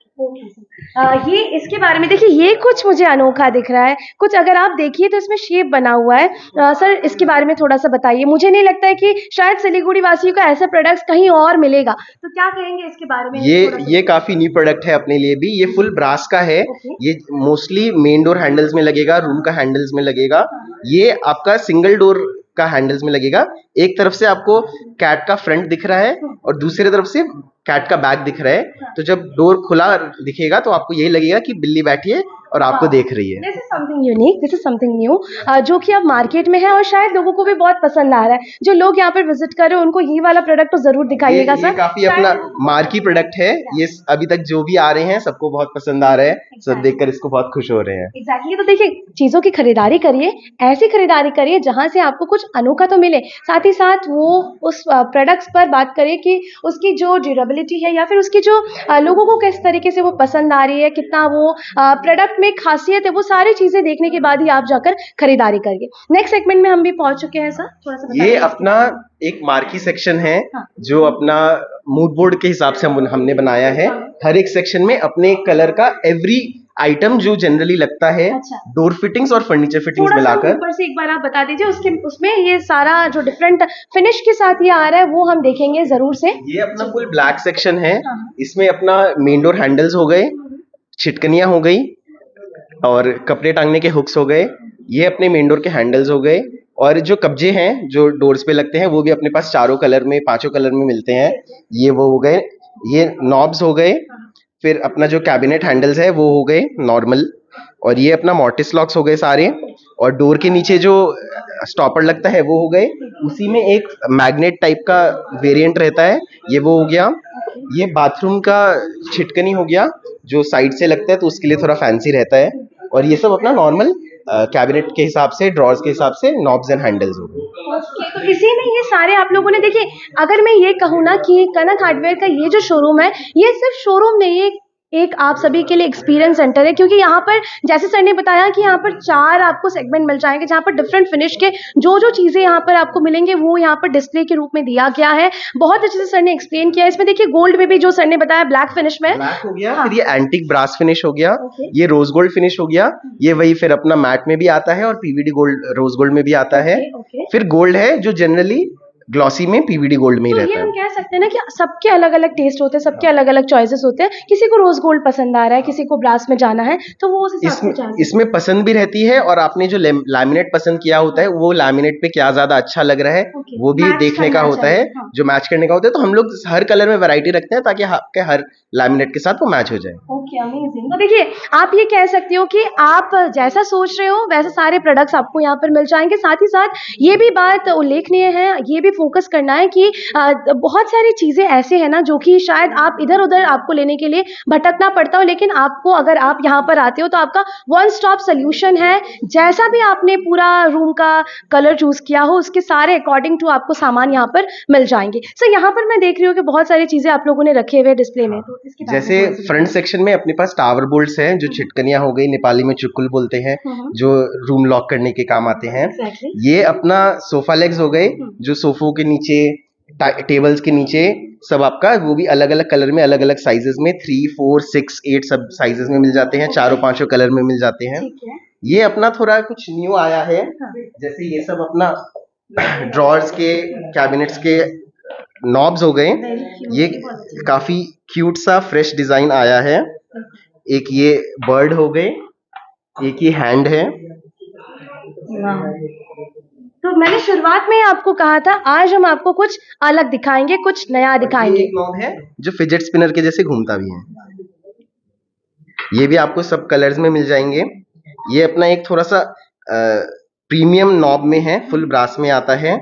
ये इसके बारे में देखिए, ये कुछ मुझे अनोखा दिख रहा है। कुछ अगर आप देखिए तो इसमें शेप बना हुआ है। सर इसके बारे में थोड़ा सा बताइए। मुझे नहीं लगता है कि शायद सिलीगुड़ी वासियों को ऐसा प्रोडक्ट्स कहीं और मिलेगा, तो क्या कहेंगे इसके बारे में?
ये काफी न्यू प्रोडक्ट है अपने लिए भी। ये फुल ब्रास का है। ये मोस्टली मेन डोर हैंडल्स में लगेगा, रूम का हैंडल्स में लगेगा। ये आपका सिंगल डोर का हैंडल्स में लगेगा। एक तरफ से आपको कैट का फ्रंट दिख रहा है और दूसरी तरफ से कैट का बैक दिख रहा है। तो जब डोर खुला दिखेगा तो आपको यही लगेगा कि बिल्ली बैठी है और आपको देख रही है।
This is something unique, this is something new, जो कि अब मार्केट में है और शायद लोगों को भी बहुत पसंद आ रहा है। जो लोग यहाँ पर विजिट कर रहे हैं उनको ये वाला प्रोडक्ट तो जरूर दिखाइएगा सर।
ये काफी अपना मार्की प्रोडक्ट है। ये अभी तक जो भी आ रहे हैं सबको बहुत पसंद आ रहा है। सब देखकर इसको बहुत खुश हो रहे हैं।
एग्जैक्टली। तो देखिए चीजों की खरीदारी करिए, ऐसी खरीदारी करिए जहां से आपको कुछ अनोखा तो मिले, साथ ही साथ वो उस प्रोडक्ट्स पर बात करिए कि उसकी जो ड्यूरेबिलिटी है या फिर उसकी जो लोगों को किस तरीके से वो पसंद आ रही है, कितना वो प्रोडक्ट में खासियत है, वो सारी चीजें देखने के बाद ही आप जाकर खरीदारी करिए। नेक्स्ट सेगमेंट में हम भी पहुंच चुके हैं सर, थोड़ा सा
ये अपना एक मार्की सेक्शन है। जो अपना मूड बोर्ड के हिसाब से हमने बनाया है। हर एक सेक्शन में अपने कलर का एवरी आइटम जो जनरली लगता है, डोर फिटिंग्स और फर्नीचर फिटिंग्स मिलाकर।
ऊपर से एक बार आप बता दीजिए, उसमें ये सारा जो डिफरेंट फिनिश के साथ ये आ रहा है वो हम देखेंगे जरूर से।
ये अपना फुल ब्लैक सेक्शन है। इसमें अपना मेन डोर हैंडल्स हो गए, छिटकनियां हो गई और कपड़े टांगने के हुक्स हो गए। ये अपने मेन डोर के हैंडल्स हो गए। और जो कब्जे हैं जो डोर्स पे लगते हैं वो भी अपने पास 4 कलर में, 5 कलर में मिलते हैं। ये वो हो गए, ये नॉब्स हो गए। फिर अपना जो कैबिनेट हैंडल्स है वो हो गए नॉर्मल, और ये अपना मॉर्टिस लॉक्स हो गए सारे, और डोर के नीचे जो स्टॉपर लगता है वो हो गए। उसी में एक मैग्नेट टाइप का वेरिएंट रहता है, ये वो हो गया। ये बाथरूम का छिटकनी हो गया जो साइड से लगता है, तो उसके लिए थोड़ा फैंसी रहता है। और ये सब अपना नॉर्मल कैबिनेट के हिसाब से, ड्रॉर्स के हिसाब से नॉब्स एंड हैंडल्स हो गए।
तो इसी में ये सारे आप लोगों ने देखिए, अगर मैं ये कहूँ ना कि कनक हार्डवेयर का ये जो शोरूम है, ये सिर्फ शोरूम नहीं है, एक आप सभी के लिए एक्सपीरियंस सेंटर है। क्योंकि यहाँ पर जैसे सर ने बताया कि यहाँ पर 4 आपको सेगमेंट मिल जाएंगे, जहाँ पर डिफरेंट फिनिश के जो चीज़ें यहाँ पर आपको मिलेंगे वो यहाँ पर डिस्प्ले के रूप में दिया गया है। बहुत अच्छे से सर ने एक्सप्लेन किया। इसमें देखिए गोल्ड में भी जो सर ने बताया ब्लैक फिनिश में,
ब्लैक हो गया, फिर ये एंटिक ब्रास फिनिश हो गया, ये रोज गोल्ड फिनिश हो गया, ये वही फिर अपना मैट में भी आता है और पीवीडी गोल्ड, रोज गोल्ड में भी आता है। फिर गोल्ड है जो जनरली ग्लॉसी में पीवीडी गोल्ड में ही
तो
रहता
ये
है।
हम कह सकते हैं ना कि सबके अलग अलग टेस्ट होते हैं, सबके अलग अलग चॉइसेस होते हैं। किसी को रोज गोल्ड पसंद आ रहा है, किसी को ब्रास में जाना है, तो वो उस हिसाब से जा सकते हैं।
इसमें पसंद भी रहती है, और आपने जो लैमिनेट पसंद किया होता है वो लैमिनेट पे क्या ज्यादा अच्छा लग रहा है वो भी
मैच
देखने का
करना
होता है,
चाहिए, हाँ।
जो मैच करने का होता है। तो हम लोग हर कलर में वैरायटी रखते हैं ताकि आपके हर लैमिनेट के साथ वो मैच हो जाए।
Okay, amazing. तो देखिए, आप ये कह सकते हो कि आप जैसा सोच रहे हो वैसे सारे प्रोडक्ट्स आपको यहाँ पर मिल जाएंगे। साथ ही साथ ये भी बात उल्लेखनीय है, ये भी फोकस करना है कि बहुत सारी चीज़ें ऐसे हैं ना जो कि शायद आप इधर उधर आपको लेने के लिए भटकना पड़ता हो, लेकिन आपको अगर आप यहाँ पर आते हो तो आपका वन स्टॉप सोल्यूशन है। जैसा भी आपने पूरा रूम का कलर चूज किया हो उसके सारे अकॉर्डिंग टू आपको सामान यहाँ पर मिल जाएंगे। सो यहाँ पर मैं देख रही हूँ कि बहुत सारी चीज़ें आप लोगों ने रखे हुए डिस्प्ले में, तो इसके बारे में
जैसे
थोड़ा सा
फ्रंट सेक्शन में अपने पास टावर बोल्ट्स हैं जो छिटकनियां हो गई, नेपाली में चुकुल बोलते हैं, जो रूम लॉक करने के काम आते हैं।
Exactly.
ये अपना सोफा लेग्स हो गए जो सोफों के नीचे, टेबल्स के नीचे सब आपका, वो भी अलग अलग कलर में, अलग अलग साइजेस में 3, 4, 6, 8 सब साइजेस में मिल जाते हैं, 4-5 कलर में मिल जाते हैं।
ठीक है।
ये अपना थोड़ा कुछ न्यू आया है, जैसे ये सब अपना ड्रॉर्स के, कैबिनेट्स के नॉब्स हो गए। ये काफी क्यूट सा फ्रेश डिजाइन आया है। एक ये बर्ड हो गए, एक ये हैंड है।
तो मैंने शुरुआत में ही आपको कहा था आज हम आपको कुछ अलग दिखाएंगे, कुछ नया
ये
दिखाएंगे।
एक नॉब है जो फिजेट स्पिनर के जैसे घूमता भी है। ये भी आपको सब कलर्स में मिल जाएंगे। ये अपना एक थोड़ा सा प्रीमियम नॉब में है, फुल ब्रास में आता है।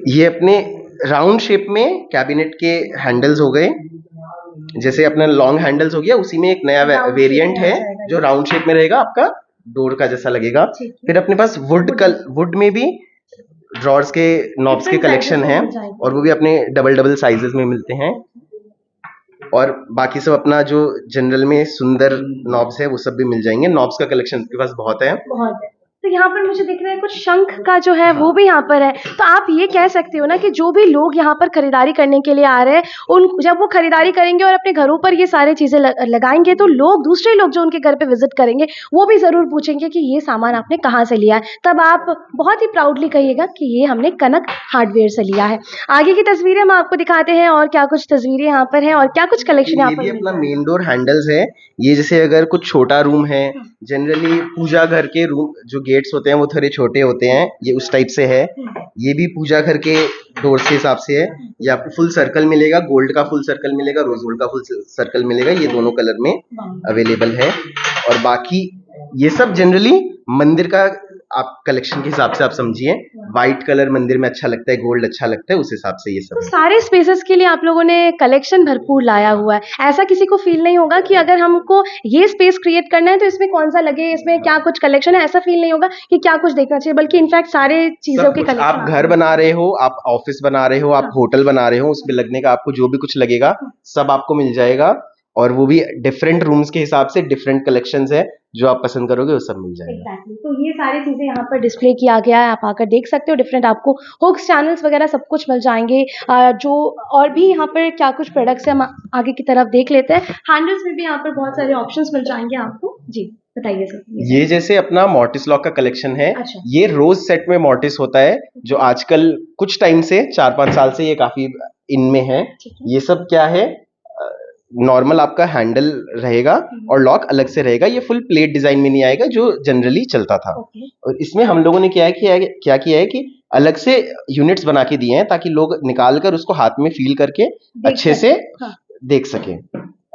ये अपने राउंड शेप में कैबिनेट के हैंडल्स हो गए, जैसे अपना लॉन्ग हैंडल्स हो गया, उसी में एक नया वेरिएंट है जो राउंड शेप में रहेगा, आपका डोर का जैसा लगेगा। फिर अपने पास वुड में भी ड्रॉर्स के नॉब्स के कलेक्शन है, और वो भी अपने डबल साइजेस में मिलते हैं। और बाकी सब अपना जो जनरल में सुंदर नॉब्स है वो सब भी मिल जाएंगे। नॉब्स का कलेक्शन के पास बहुत है।
तो यहाँ पर मुझे दिख रहा है कुछ शंख का जो है वो भी यहाँ पर है। तो आप ये कह सकते हो ना कि जो भी लोग यहाँ पर खरीदारी करने के लिए आ रहे हैं, उन जब वो खरीदारी करेंगे और अपने घरों पर ये सारी चीजें लगाएंगे, तो दूसरे लोग जो उनके घर पे विजिट करेंगे वो भी जरूर पूछेंगे कि ये सामान आपने कहाँ से लिया है। तब आप बहुत ही प्राउडली कहिएगा कि ये हमने कनक हार्डवेयर से लिया है। आगे की तस्वीरें हम आपको दिखाते हैं, और क्या कुछ तस्वीरें यहाँ पर है और क्या कुछ कलेक्शन यहाँ पर।
ये भी अपना मेन डोर हैंडल्स है। ये जैसे अगर कुछ छोटा रूम है, जनरली पूजा घर के रूम जो गेट्स होते हैं वो थोड़े छोटे होते हैं, ये उस टाइप से है। ये भी पूजा घर के डोर के हिसाब से है। ये आपको फुल सर्कल मिलेगा, गोल्ड का फुल सर्कल मिलेगा, रोज गोल्ड का फुल सर्कल मिलेगा। ये दोनों कलर में अवेलेबल है। और बाकी ये सब जनरली मंदिर का आप कलेक्शन के हिसाब से आप समझिए, व्हाइट कलर मंदिर में अच्छा लगता है, गोल्ड अच्छा लगता है, उस हिसाब से ये सब
तो सारे स्पेसेस के लिए आप लोगों ने कलेक्शन भरपूर लाया हुआ है। ऐसा किसी को फील नहीं होगा कि अगर हमको ये स्पेस क्रिएट करना है तो इसमें कौन सा लगे, इसमें क्या कुछ कलेक्शन है, ऐसा फील नहीं होगा कि क्या कुछ देखना चाहिए, बल्कि इनफैक्ट सारे चीजों के कलेक्शन।
आप घर बना रहे हो, आप ऑफिस बना रहे हो, आप होटल बना रहे हो, उसमें लगने का आपको जो भी कुछ लगेगा सब आपको मिल जाएगा। और वो भी डिफरेंट रूम्स के हिसाब से डिफरेंट कलेक्शंस है, जो आप पसंद करोगे वो सब मिल जाएगा।
Exactly. तो ये सारी चीजें यहाँ पर डिस्प्ले किया गया है, आप आकर देख सकते हो। डिफरेंट आपको हुक्स, चैनल्स वगैरह सब कुछ मिल जाएंगे। जो और भी यहाँ पर क्या कुछ प्रोडक्ट्स है हम आगे की तरफ देख लेते हैं। हैंडल्स में भी यहाँ पर बहुत सारे ऑप्शंस मिल जाएंगे आपको। जी बताइए सर।
ये जैसे अपना मॉर्टिस लॉक का कलेक्शन है।
अच्छा।
ये रोज सेट में मॉर्टिस होता है, जो आजकल कुछ टाइम से 4-5 साल से ये काफी इनमें है। ये सब क्या है, नॉर्मल आपका हैंडल रहेगा और लॉक अलग से रहेगा। ये फुल प्लेट डिजाइन में नहीं आएगा जो जनरली चलता था। और इसमें हम लोगों ने क्या किया है कि अलग से यूनिट्स बना के दिए हैं, ताकि लोग निकाल कर उसको हाथ में फील करके अच्छे से देख सकें।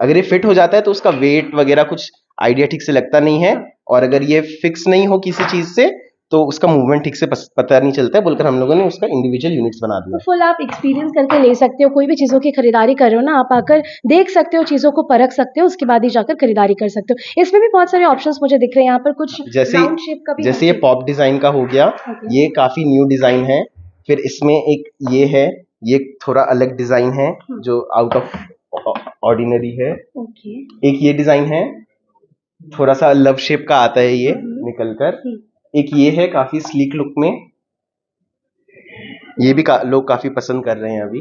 अगर ये फिट हो जाता है तो उसका वेट वगैरह कुछ आइडिया ठीक से लगता नहीं है, और अगर ये फिक्स नहीं हो किसी चीज से तो उसका मूवमेंट ठीक से पता नहीं चलता है, बोलकर हम लोगों ने उसका इंडिविजुअल यूनिट्स बना दिया।
तो फुल आप एक्सपीरियंस करके ले सकते हो, कोई भी चीज़ों की खरीदारी कर रहे हो ना, आप आकर देख सकते हो, चीज़ों को परख सकते हो, उसके बाद ही जाकर खरीदारी कर सकते हो। इसमें भी बहुत सारे ऑप्शंस मुझे दिख रहे हैं, यहाँ पर कुछ
जैसे
राउंड शेप का भी
जैसे ये पॉप डिजाइन का हो गया, ये काफी न्यू डिजाइन है। फिर इसमें एक ये है, ये थोड़ा अलग डिजाइन है जो आउट ऑफ ऑर्डिनरी है।
ओके।
एक ये डिजाइन है, थोड़ा सा लव शेप का आता है ये निकल कर। एक ये है काफी स्लीक लुक में, ये भी लोग काफी पसंद कर रहे हैं अभी।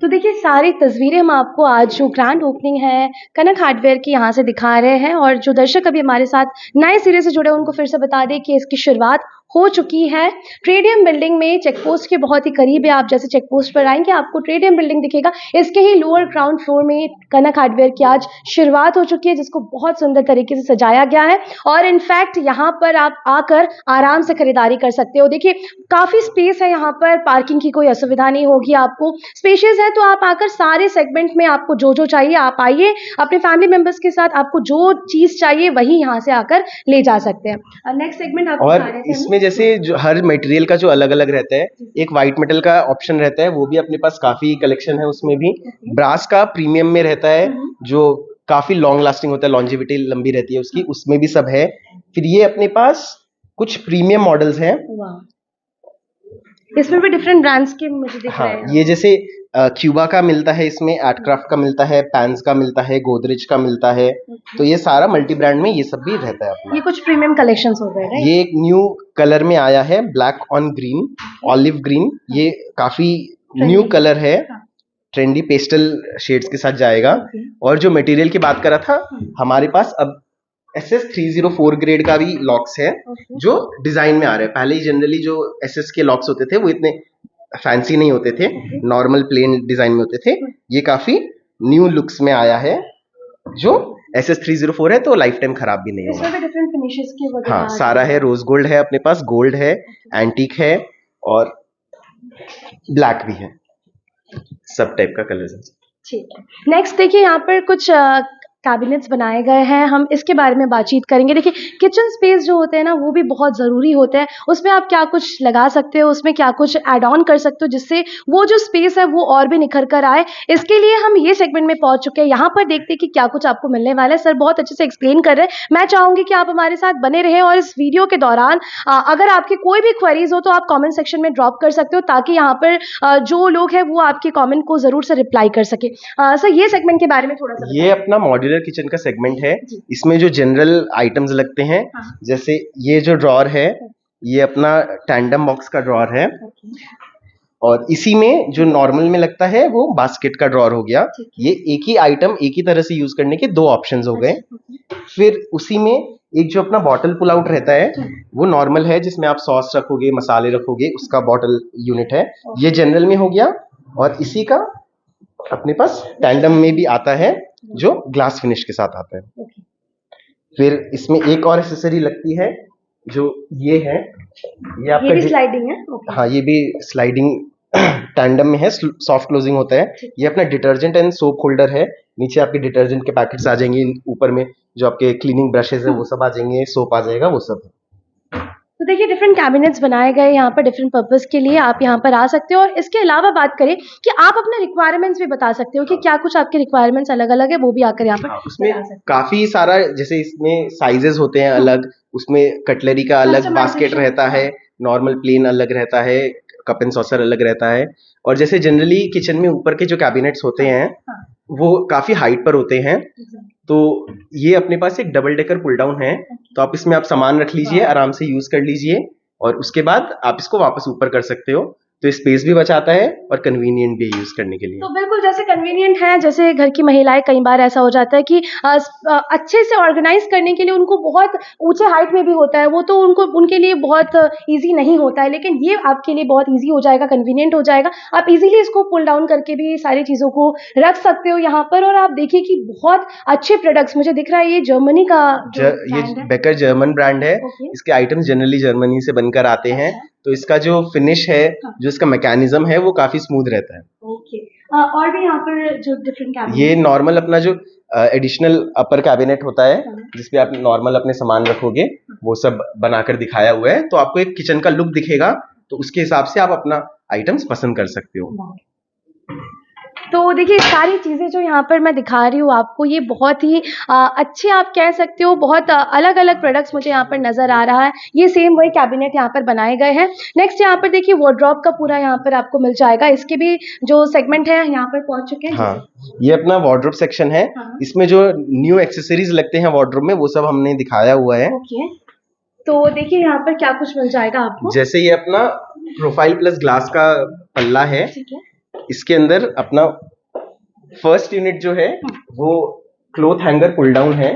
तो देखिए सारी तस्वीरें हम आपको आज जो ग्रैंड ओपनिंग है कनक हार्डवेयर की यहाँ से दिखा रहे हैं, और जो दर्शक अभी हमारे साथ नए सिरे से जुड़े उनको फिर से बता दें कि इसकी शुरुआत हो चुकी है ट्रेडियम बिल्डिंग में, चेक पोस्ट के बहुत ही करीब है। आप जैसे चेक पोस्ट पर आएंगे आपको ट्रेडियम बिल्डिंग दिखेगा, इसके ही लोअर ग्राउंड फ्लोर में कनक हार्डवेयर की आज शुरुआत हो चुकी है, जिसको बहुत सुंदर तरीके से सजाया गया है। और इनफैक्ट यहाँ पर आप आकर आराम से खरीदारी कर सकते हो। देखिए काफ़ी स्पेस है यहाँ पर, पार्किंग की कोई असुविधा नहीं होगी आपको, स्पेशियस है। तो आप आकर सारे सेगमेंट में आपको जो जो चाहिए आप आइए अपने फैमिली मेंबर्स के साथ, आपको जो चीज़ चाहिए वही यहाँ से आकर ले जा सकते हैं। नेक्स्ट सेगमेंट आपको
और इसमें जैसे जो हर मटेरियल का जो अलग अलग रहता है, एक वाइट मेटल का ऑप्शन रहता है, वो भी अपने पास काफी कलेक्शन है। उसमें भी ब्रास का प्रीमियम में रहता है जो काफी लॉन्ग लास्टिंग होता है, लॉन्जिविटी लंबी रहती है उसकी, उसमें भी सब है। फिर ये अपने पास कुछ प्रीमियम मॉडल्स हैं,
इसमें भी डिफरेंट ब्रांड्स के मुझे दिख रहे हैं।
ये जैसे क्यूबा का मिलता है, इसमें आर्टक्राफ्ट का मिलता है, पैंस का मिलता है, गोदरेज का मिलता है। तो ये सारा मल्टी ब्रांड में ये सब भी रहता है अपना।
ये कुछ प्रीमियम कलेक्शंस हो गए, राइट?
ये एक न्यू कलर में आया है, black on green, olive green. ये काफी न्यू कलर है, ट्रेंडी पेस्टल शेड्स के साथ जाएगा। और जो मटेरियल की बात करा था, हमारे पास अब SS304 ग्रेड का भी लॉक्स है जो डिजाइन में आ रहे हैं। पहले जनरली जो SS के लॉक्स होते थे वो इतने फैंसी नहीं होते थे, नॉर्मल प्लेन डिजाइन में होते थे। ये काफी न्यू लुक्स में आया है जो SS304 है, तो लाइफ टाइम खराब भी नहीं होगा।
इसमें भी डिफरेंट फिनिशेस की वगैरह
हाँ, सारा है। रोज गोल्ड है अपने पास, गोल्ड है, एंटीक है और ब्लैक भी है, सब टाइप का कलर है।
ठीक है। नेक्स्ट देखिए यहाँ पर कुछ कैबिनेट्स बनाए गए हैं, हम इसके बारे में बातचीत करेंगे। देखिए किचन स्पेस जो होते हैं ना वो भी बहुत ज़रूरी होते हैं, उसमें आप क्या कुछ लगा सकते हो, उसमें क्या कुछ ऐड ऑन कर सकते हो जिससे वो जो स्पेस है वो और भी निखर कर आए। इसके लिए हम ये सेगमेंट में पहुंच चुके हैं, यहाँ पर देखते हैं कि क्या कुछ आपको मिलने वाला है। सर बहुत अच्छे से एक्सप्लेन कर रहे हैं, मैं चाहूँगी कि आप हमारे साथ बने रहें और इस वीडियो के दौरान अगर आपकी कोई भी क्वेरीज हो तो आप कॉमेंट सेक्शन में ड्रॉप कर सकते हो, ताकि यहाँ पर जो लोग हैं वो आपके कॉमेंट को ज़रूर से रिप्लाई कर सके। सर ये सेगमेंट के बारे में थोड़ा सा।
ये अपना मॉड्यूलर किचन का सेगमेंट है, इसमें जो जनरल आइटम्स लगते हैं, जैसे ये जो ड्रॉर है ये अपना टैंडम बॉक्स का ड्रॉर है, और इसी में जो नॉर्मल में लगता है वो बास्केट का ड्रॉर हो गया। ये एक ही आइटम एक ही तरह से यूज करने के दो ऑप्शंस हो गए। फिर उसी में एक जो अपना बॉटल पुल आउट रहता है वो नॉर्मल है, जिसमें आप सॉस रखोगे, मसाले रखोगे, उसका बॉटल यूनिट है, ये जनरल में हो गया। और इसी का अपने पास टैंडम में भी आता है जो ग्लास फिनिश के साथ आता है। फिर इसमें एक और एक्सेसरी लगती है जो ये है, ये आपका
भी स्लाइडिंग है।
हाँ, ये भी स्लाइडिंग टैंडम में है, सॉफ्ट क्लोजिंग होता है। ये अपना डिटर्जेंट एंड सोप होल्डर है, नीचे आपके डिटर्जेंट के पैकेट्स आ जाएंगे, ऊपर में जो आपके क्लीनिंग ब्रशेज है वो सब आ जाएंगे, सोप आ जाएगा, वो सब है।
तो देखिए डिफरेंट कैबिनेट्स बनाए गए यहाँ पर डिफरेंट पर्पस के लिए, आप यहाँ पर आ सकते हो। और इसके अलावा बात करें कि आप अपने रिक्वायरमेंट्स भी बता सकते हो कि क्या कुछ आपके रिक्वायरमेंट्स अलग अलग है, वो भी आकर यहाँ पर
उसमें काफी सारा, जैसे इसमें साइजेस होते हैं अलग, उसमें कटलरी का अलग बास्केट रहता है, नॉर्मल प्लेन अलग रहता है, कप एंड सॉसर अलग रहता है। और जैसे जनरली किचन में ऊपर के जो कैबिनेट्स होते हैं वो काफी हाइट पर होते हैं, तो ये अपने पास एक डबल डेकर पुल डाउन है, तो आप इसमें आप सामान रख लीजिए, आराम से यूज कर लीजिए, और उसके बाद आप इसको वापस ऊपर कर सकते हो। तो स्पेस भी बचाता है और कन्वीनियंट भी यूज करने के लिए।
तो बिल्कुल जैसे कन्वीनियंट है, जैसे घर की महिलाएं कई बार ऐसा हो जाता है कि अच्छे से ऑर्गेनाइज करने के लिए उनको बहुत ऊंचे हाइट में भी होता है, वो तो उनके लिए बहुत इजी नहीं होता है, लेकिन ये आपके लिए बहुत इजी हो जाएगा, कन्वीनियंट हो जाएगा। आप इजीली इसको पुल डाउन करके भी सारी चीज़ों को रख सकते हो यहाँ पर। और आप देखिए कि बहुत अच्छे प्रोडक्ट्स मुझे दिख रहा है, ये जर्मनी का
ये बेकर जर्मन ब्रांड है। इसके आइटम्स जनरली जर्मनी से बनकर आते हैं, तो इसका जो फिनिश है, जो इसका मैकेनिज्म है, वो काफी स्मूथ रहता है।
ओके। और भी यहाँ पर जो डिफरेंट कैबिनेट,
ये नॉर्मल अपना जो एडिशनल अपर कैबिनेट होता है, जिसपे आप नॉर्मल अपने सामान रखोगे, वो सब बनाकर दिखाया हुआ है। तो आपको एक किचन का लुक दिखेगा, तो उसके हिसाब से आप अपना आइटम्स पसंद कर सकते हो।
तो देखिए सारी चीज़ें जो यहाँ पर मैं दिखा रही हूँ आपको, ये बहुत ही अच्छे आप कह सकते हो, बहुत अलग अलग प्रोडक्ट्स मुझे यहाँ पर नज़र आ रहा है। ये सेम वही कैबिनेट यहाँ पर बनाए गए हैं। नेक्स्ट यहाँ पर देखिए वार्डरोब का पूरा यहाँ पर आपको मिल जाएगा। इसके भी जो सेगमेंट है यहाँ पर पहुँच चुके हैं।
हाँ, ये अपना वार्डरोब सेक्शन है।
हाँ।
इसमें जो न्यू एक्सेसरीज लगते हैं वार्डरोब में, वो सब हमने दिखाया हुआ है।
ओके, तो देखिए यहाँ पर क्या कुछ मिल जाएगा आपको।
जैसे ये अपना प्रोफाइल प्लस ग्लास का पल्ला है।
ठीक है।
इसके अंदर अपना फर्स्ट यूनिट जो है वो क्लोथ हैंगर पुल डाउन है।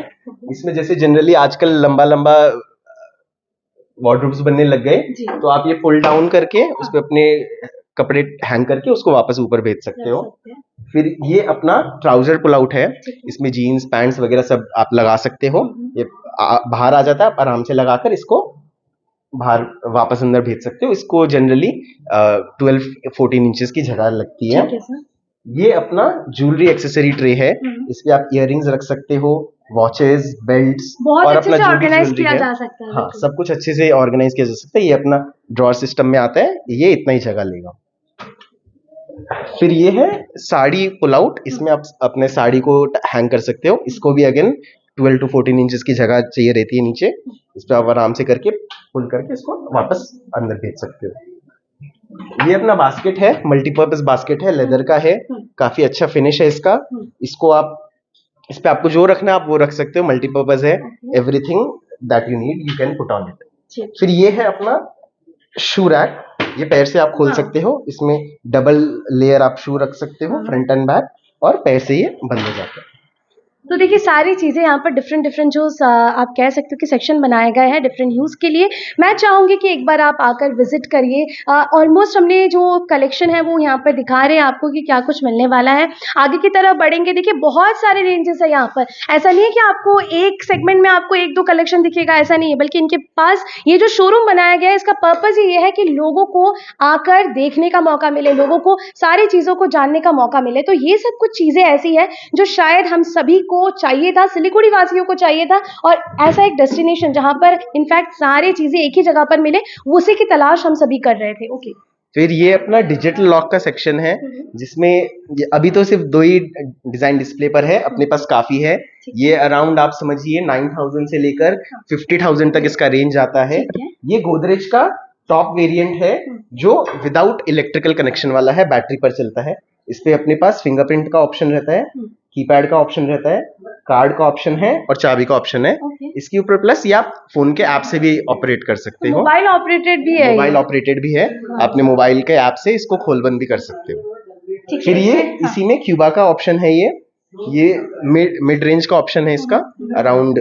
इसमें जैसे जनरली आजकल लंबा लंबा वार्डरोब्स बनने लग गए, तो आप ये पुल डाउन करके उस पे अपने कपड़े हैंग करके उसको वापस ऊपर भेज सकते हो। फिर ये अपना ट्राउजर पुल आउट है। इसमें जीन्स पैंट्स वगैरह सब आप लगा सकते हो। ये बाहर आ जाता है, आप आराम से लगाकर इसको बाहर वापस अंदर भेज सकते हो। इसको जनरली 12-14 इंचेस की जगह लगती है। ये अपना ज्वेलरी एक्सेसरी ट्रे है। इसपे आप इयररिंग्स रख सकते हो, वॉचेस, बेल्ट्स और अपना जो भी ज्वेलरी है, हाँ, सब कुछ अच्छे से ऑर्गेनाइज किया जा सकता है। ये अपना ड्रॉअर सिस्टम में आता है, ये इतना ही जगह लेगा। फिर ये है साड़ी पुल आउट। इसमें आप अपने साड़ी को हैंग कर सकते हो। इसको भी अगेन 12-14 इंचेस की जगह चाहिए रहती है नीचे। इस पे आप आराम से करके पुल करके इसको वापस अंदर भेज सकते हो। ये अपना बास्केट है, मल्टीपर्पज बास्केट है, लेदर का है, काफी अच्छा फिनिश है इसका। इसको आप, इस पे आपको जो रखना है आप वो रख सकते हो, मल्टीपर्पज है। Everything that you need you can put on it. फिर ये है अपना शू रैक। ये पैर से आप खोल सकते हो। इसमें डबल लेयर आप शू रख सकते हो, फ्रंट एंड बैक, और पैर से ये बंद हो जाता है।
तो देखिए सारी चीज़ें यहाँ पर डिफरेंट जो आप कह सकते हो कि सेक्शन बनाए गए हैं डिफरेंट यूज़ के लिए। मैं चाहूँगी कि एक बार आप आकर विजिट करिए। ऑलमोस्ट हमने जो कलेक्शन है वो यहाँ पर दिखा रहे हैं आपको कि क्या कुछ मिलने वाला है। आगे की तरफ बढ़ेंगे, देखिए बहुत सारे रेंजेस है यहाँ पर। ऐसा नहीं है कि आपको एक सेगमेंट में आपको 1-2 कलेक्शन दिखेगा, ऐसा नहीं है, बल्कि इनके पास ये जो शोरूम बनाया गया है इसका पर्पज़ ही ये है कि लोगों को आकर देखने का मौका मिले, लोगों को सारी चीज़ों को जानने का मौका मिले। तो ये सब कुछ चीज़ें ऐसी है जो शायद हम सभी को चाहिए था, सिलीगुड़ी वासियों को चाहिए था, और ऐसा एक डेस्टिनेशन जहां पर इनफैक्ट सारी चीजें एक ही जगह पर मिले, उसी की तलाश हम सभी कर रहे थे। ओके।
फिर ये अपना डिजिटल लॉक का सेक्शन है, जिसमें अभी तो सिर्फ 2 ही डिजाइन डिस्प्ले पर है, अपने पास काफी है। ये अराउंड आप समझिए 9,000 से लेकर 50,000 तक इसका रेंज आता है। ये गोदरेज का टॉप वेरिएंट है जो विदाउट इलेक्ट्रिकल कनेक्शन वाला है, बैटरी पर चलता है। इस पे अपने पास फिंगरप्रिंट का ऑप्शन रहता है, कीपैड का ऑप्शन रहता है, कार्ड का ऑप्शन है और चाबी का ऑप्शन है। इसके ऊपर प्लस ये आप फोन के ऐप से भी ऑपरेट कर सकते हो।
मोबाइल ऑपरेटेड भी है,
मोबाइल ऑपरेटेड भी है। अपने मोबाइल के ऐप से इसको खोल बंद भी कर सकते हो। फिर ये इसी में क्यूबा का ऑप्शन है। ये मिड रेंज का ऑप्शन है इसका, अराउंड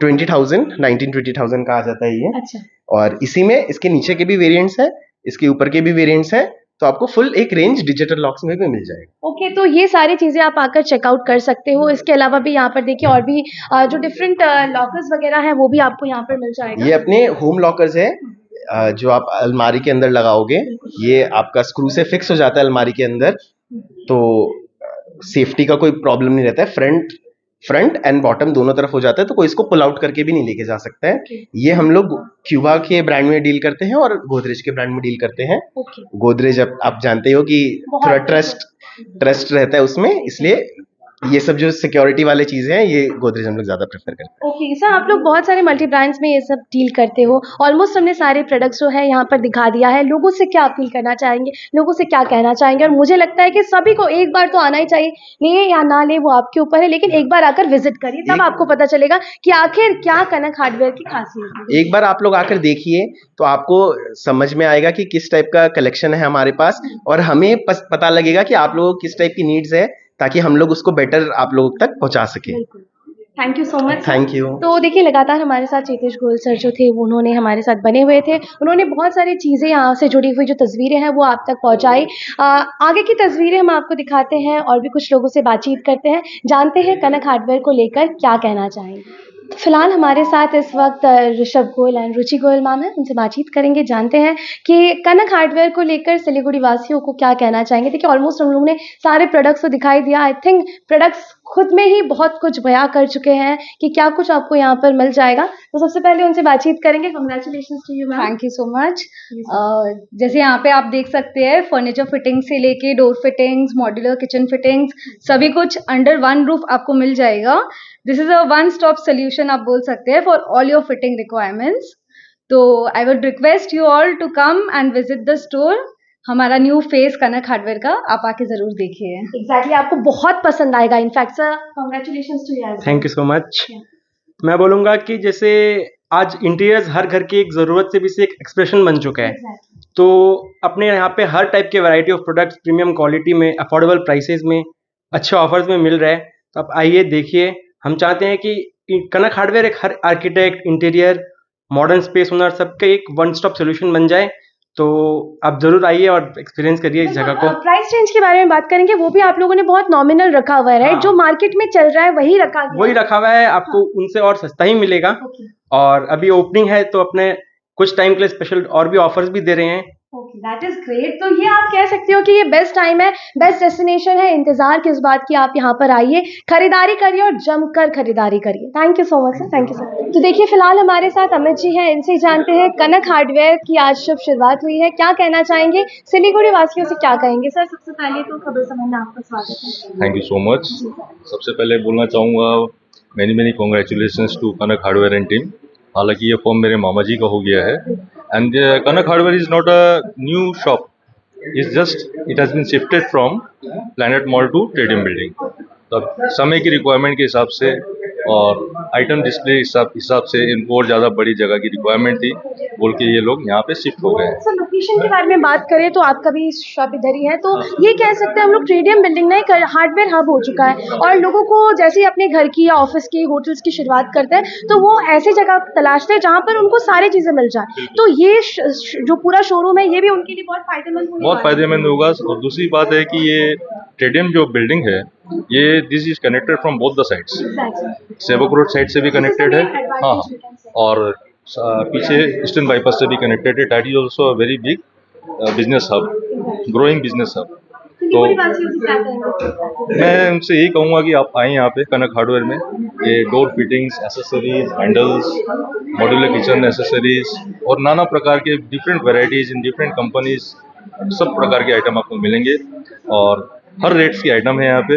20,000 19-20,000 का आ जाता है ये।
अच्छा।
और इसी में इसके नीचे के भी वेरिएंट्स है, इसके ऊपर के भी वेरिएंट्स है, तो आपको फुल एक रेंज डिजिटल लॉक्स में भी मिल जाएगा।
ओके, तो ये सारी चीजें आप आकर चेकआउट कर सकते हो। इसके अलावा भी यहाँ पर देखिए और भी जो डिफरेंट लॉकर्स वगैरह है वो भी आपको यहाँ पर मिल जाएगा।
ये अपने होम लॉकर्स है, जो आप अलमारी के अंदर लगाओगे। ये आपका स्क्रू से फिक्स हो जाता है अलमारी के अंदर, तो सेफ्टी का कोई प्रॉब्लम नहीं रहता है। फ्रंट एंड बॉटम दोनों तरफ हो जाता है, तो कोई इसको पुल आउट करके भी नहीं लेके जा सकता है। ये हम लोग क्यूबा के ब्रांड में डील करते हैं और गोदरेज के ब्रांड में डील करते हैं। गोदरेज आप जानते हो कि थोड़ा ट्रस्ट रहता है उसमें, इसलिए ये सब जो सिक्योरिटी वाले चीजें हैं ये गोदरेज हम लोग ज्यादा प्रेफर करते हैं।
ओके सर, आप लोग बहुत सारे मल्टी ब्रांड्स में ये सब डील करते हो। ऑलमोस्ट हमने सारे प्रोडक्ट्स जो है यहाँ पर दिखा दिया है। लोगों से क्या अपील करना चाहेंगे, लोगों से क्या कहना चाहेंगे? और मुझे लगता है कि सभी को एक बार तो आना ही चाहिए, ले या ना ले वो आपके ऊपर है, लेकिन एक बार आकर विजिट करिए, तब आपको पता चलेगा कि आखिर क्या कनक हार्डवेयर की खासियत है।
एक बार आप लोग आकर देखिए तो आपको समझ में आएगा कि किस टाइप का कलेक्शन है हमारे पास, और हमें पता लगेगा कि आप लोगों को किस टाइप की नीड्स है, ताकि हम लोग उसको बेटर आप लोगों तक पहुंचा सके।
Thank you so much.
Thank you.
तो देखिए लगातार हमारे साथ चेतेश गोयल सर जो थे उन्होंने हमारे साथ बने हुए थे। उन्होंने बहुत सारी चीज़ें यहाँ से जुड़ी हुई जो तस्वीरें हैं वो आप तक पहुँचाई। आगे की तस्वीरें हम आपको दिखाते हैं और भी कुछ लोगों से बातचीत करते हैं, जानते हैं कनक हार्डवेयर को लेकर क्या कहना चाहेंगे। फिलहाल हमारे साथ इस वक्त Rishabh Goyal and Ruchi Goyal ma'am है, उनसे बातचीत करेंगे, जानते हैं कि कनक हार्डवेयर को लेकर सिलीगुड़ी वासियों को क्या कहना चाहेंगे। देखिए ऑलमोस्ट हम लोगों ने सारे प्रोडक्ट्स को दिखाई दिया। आई थिंक प्रोडक्ट्स खुद में ही बहुत कुछ बयां कर चुके हैं कि क्या कुछ आपको यहाँ पर मिल जाएगा। तो सबसे पहले उनसे बातचीत करेंगे। Congratulations to you ma'am.
Thank you so much. जैसे यहाँ पे आप देख सकते हैं फर्नीचर फिटिंग से लेके door fittings, modular kitchen fittings, सभी कुछ अंडर वन रूफ आपको मिल जाएगा। This is a one stop solution आप बोल सकते हैं for all your fitting requirements. तो I would request you all to come and visit the store. हमारा न्यू फेस कनक हार्डवेयर का आप आके जरूर देखिए।
एग्जैक्टली आपको बहुत पसंद आएगा। In fact sir congratulations to you.
Thank you so much. मैं बोलूँगा कि जैसे आज इंटीरियर्स हर घर की एक ज़रूरत से भी से एक एक्सप्रेशन बन चुका है। तो अपने यहाँ पे हर टाइप के variety of products premium quality में, अफोर्डेबल प्राइसेस में, अच्छे ऑफर्स में मिल रहा है। तो आप आइए देखिए। हम चाहते हैं कि कनक हार्डवेयर एक हर architect, interior, modern space owner सबका एक वन स्टॉप सोल्यूशन बन जाए। तो आप जरूर आइए और एक्सपीरियंस करिए इस जगह को।
प्राइस रेंज के बारे में बात करेंगे, वो भी आप लोगों ने बहुत नॉमिनल रखा हुआ है, राइट? जो मार्केट में चल रहा है वही रखा गया,
वही रखा हुआ है। आपको उनसे और सस्ता ही मिलेगा। और अभी ओपनिंग है तो अपने कुछ टाइम के लिए स्पेशल और भी ऑफर्स भी दे रहे हैं।
Okay, that is great. तो ये आप कह सकते हो कि ये बेस्ट टाइम है, बेस्ट डेस्टिनेशन है। इंतजार किस बात की, आप यहाँ पर आइए, खरीदारी करिए और जमकर खरीदारी करिए। Thank you so much sir, thank you sir. तो देखिए फिलहाल हमारे साथ अमित जी हैं, इनसे जानते हैं कनक हार्डवेयर की आज शुभ शुरुआत हुई है, क्या कहना चाहेंगे, सिलीगुड़ी वासियों से क्या कहेंगे? सर सबसे पहले तो खबर समय में आपका स्वागत है।
Thank you so much. सबसे पहले बोलना चाहूँगा many congratulations to Kanak hardware and team. हालांकि ये फॉर्म मेरे मामा जी का हो गया है। And Kanak hardware is not a new shop, is just it has been shifted from Planet mall to stadium building. तो समय की रिक्वायरमेंट के हिसाब से और आइटम डिस्प्ले हिसाब से इनको और ज़्यादा बड़ी जगह की रिक्वायरमेंट थी, बोल के ये लोग यहाँ पे शिफ्ट हो गए हैं।
सर लोकेशन के बारे में बात करें तो आपका भी शॉप इधर ही है, तो ये कह सकते हैं हम लोग स्टेडियम बिल्डिंग में एक हार्डवेयर हब हो चुका है और लोगों को जैसे ही अपने घर की या ऑफिस की, होटल्स की शुरुआत करते हैं तो वो ऐसी जगह तलाशते हैं जहाँ पर उनको सारी चीजें मिल जाए। तो ये जो पूरा शोरूम है ये भी उनके लिए बहुत फायदेमंद
होगा। और दूसरी बात है कि ये स्टेडियम जो बिल्डिंग है ये this is connected from both the sides. सेवक रोड साइड से भी कनेक्टेड है, हाँ, और पीछे ईस्टर्न बाईपास से भी कनेक्टेड है। That is also a very big business hub, growing business hub. तो मैं उनसे यही कहूँगा कि आप आएँ यहाँ पे कनक हार्डवेयर में। ये door fittings, accessories, handles, modular kitchen accessories और नाना प्रकार के different varieties in different companies, सब प्रकार के आइटम आपको मिलेंगे। और हर रेट्स की आइटम है यहाँ पे,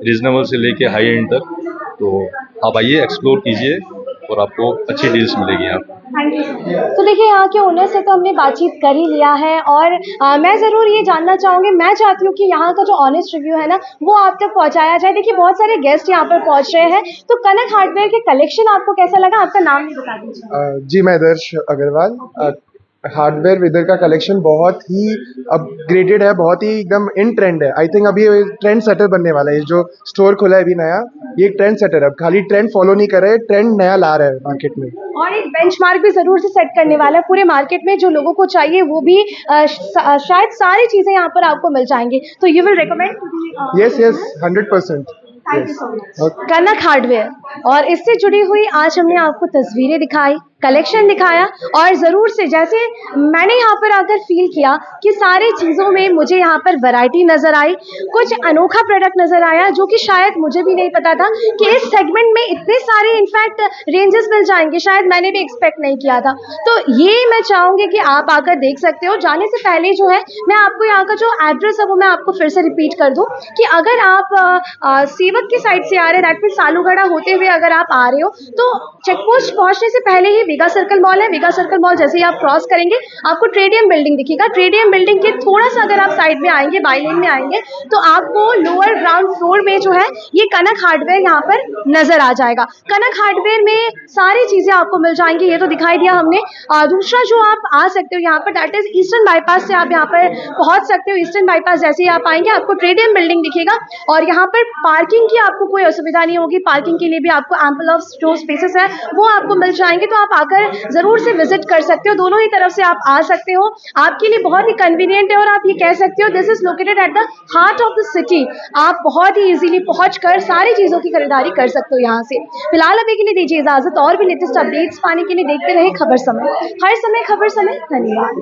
रीजनेबल से लेके हाई एंड तक। तो आप आइए, एक्सप्लोर कीजिए और आपको अच्छी डील्स मिलेगी यहाँ पे।
तो देखिए यहाँ के ओनर से तो हमने बातचीत कर ही लिया है और मैं ज़रूर ये जानना चाहूँगी, मैं चाहती हूँ कि यहाँ का जो ऑनेस्ट रिव्यू है ना वो आप तक पहुँचाया जाए। देखिए बहुत सारे गेस्ट यहाँ पर पहुँच रहे हैं, तो कनक हार्डवेयर के कलेक्शन आपको कैसा लगा? आपका नाम भी बता दीजिए।
जी, मैं दर्श अग्रवाल। हार्डवेयर विदर का कलेक्शन बहुत ही अपग्रेडेड है, बहुत ही एकदम इन ट्रेंड है। आई थिंक अभी ट्रेंड सेटर बनने वाला है। जो स्टोर खुला है अभी नया, ये ट्रेंड सेटर है। अब खाली ट्रेंड फॉलो नहीं कर रहे, ट्रेंड नया ला रहा है मार्केट में
और एक बेंचमार्क भी जरूर से सेट करने वाला है पूरे मार्केट में। जो लोगों को चाहिए वो भी शायद सारी चीजें यहाँ पर आपको मिल जाएंगी। तो you will recommend?
Yes 100%।
Kanak hardware, और इससे जुड़ी हुई आज हमने आपको तस्वीरें दिखाई, कलेक्शन दिखाया और ज़रूर से जैसे मैंने यहाँ पर आकर फील किया कि सारी चीज़ों में मुझे यहाँ पर वैरायटी नज़र आई, कुछ अनोखा प्रोडक्ट नज़र आया जो कि शायद मुझे भी नहीं पता था कि इस सेगमेंट में इतने सारे इनफैक्ट रेंजेस मिल जाएंगे, शायद मैंने भी एक्सपेक्ट नहीं किया था। तो ये मैं चाहूँगी कि आप आकर देख सकते हो। जाने से पहले जो है मैं आपको यहाँ का जो एड्रेस है वो मैं आपको फिर से रिपीट कर दूँ कि अगर आप सेवक की साइड से आ रहे हैं, दैट मीन सालूगढ़ा होते हुए अगर आप आ रहे हो तो चेकपोस्ट पहुँचने से पहले ही विगा सर्कल मॉल है। विगा सर्कल मॉल जैसे ही आप क्रॉस करेंगे आपको ट्रेडियम बिल्डिंग दिखेगा। ट्रेडियम बिल्डिंग के थोड़ा सा अगर आप साइड में आएंगे, बाई लेन में आएंगे, तो आपको लोअर ग्राउंड फ्लोर में जो है ये कनक हार्डवेयर यहाँ पर नजर आ जाएगा। कनक हार्डवेयर में सारी चीजें आपको मिल जाएंगी, ये तो दिखाई दिया हमने। दूसरा जो आप आ सकते हो यहाँ पर, दैट इज ईस्टर्न बाईपास से आप यहाँ पर पहुंच सकते हो। ईस्टर्न बाईपास जैसे ही आप आएंगे आपको ट्रेडियम बिल्डिंग दिखेगा और यहाँ पर पार्किंग की आपको कोई असुविधा नहीं होगी। पार्किंग के लिए भी आपको एम्पल ऑफ जो स्पेसेस है वो आपको मिल जाएंगे, तो आप आकर ज़रूर से विजिट कर सकते हो। दोनों ही तरफ से आप आ सकते हो, आपके लिए बहुत ही कन्वीनियंट है और आप ये कह सकते हो this is located at the heart of the city. आप बहुत ही ईजिली पहुँच कर सारी चीज़ों की खरीदारी कर सकते हो यहाँ से। फिलहाल अभी के लिए दीजिए इजाज़त, और भी लेटेस्ट अपडेट्स पाने के लिए देखते रहे खबर समय, हर समय खबर समय। धन्यवाद।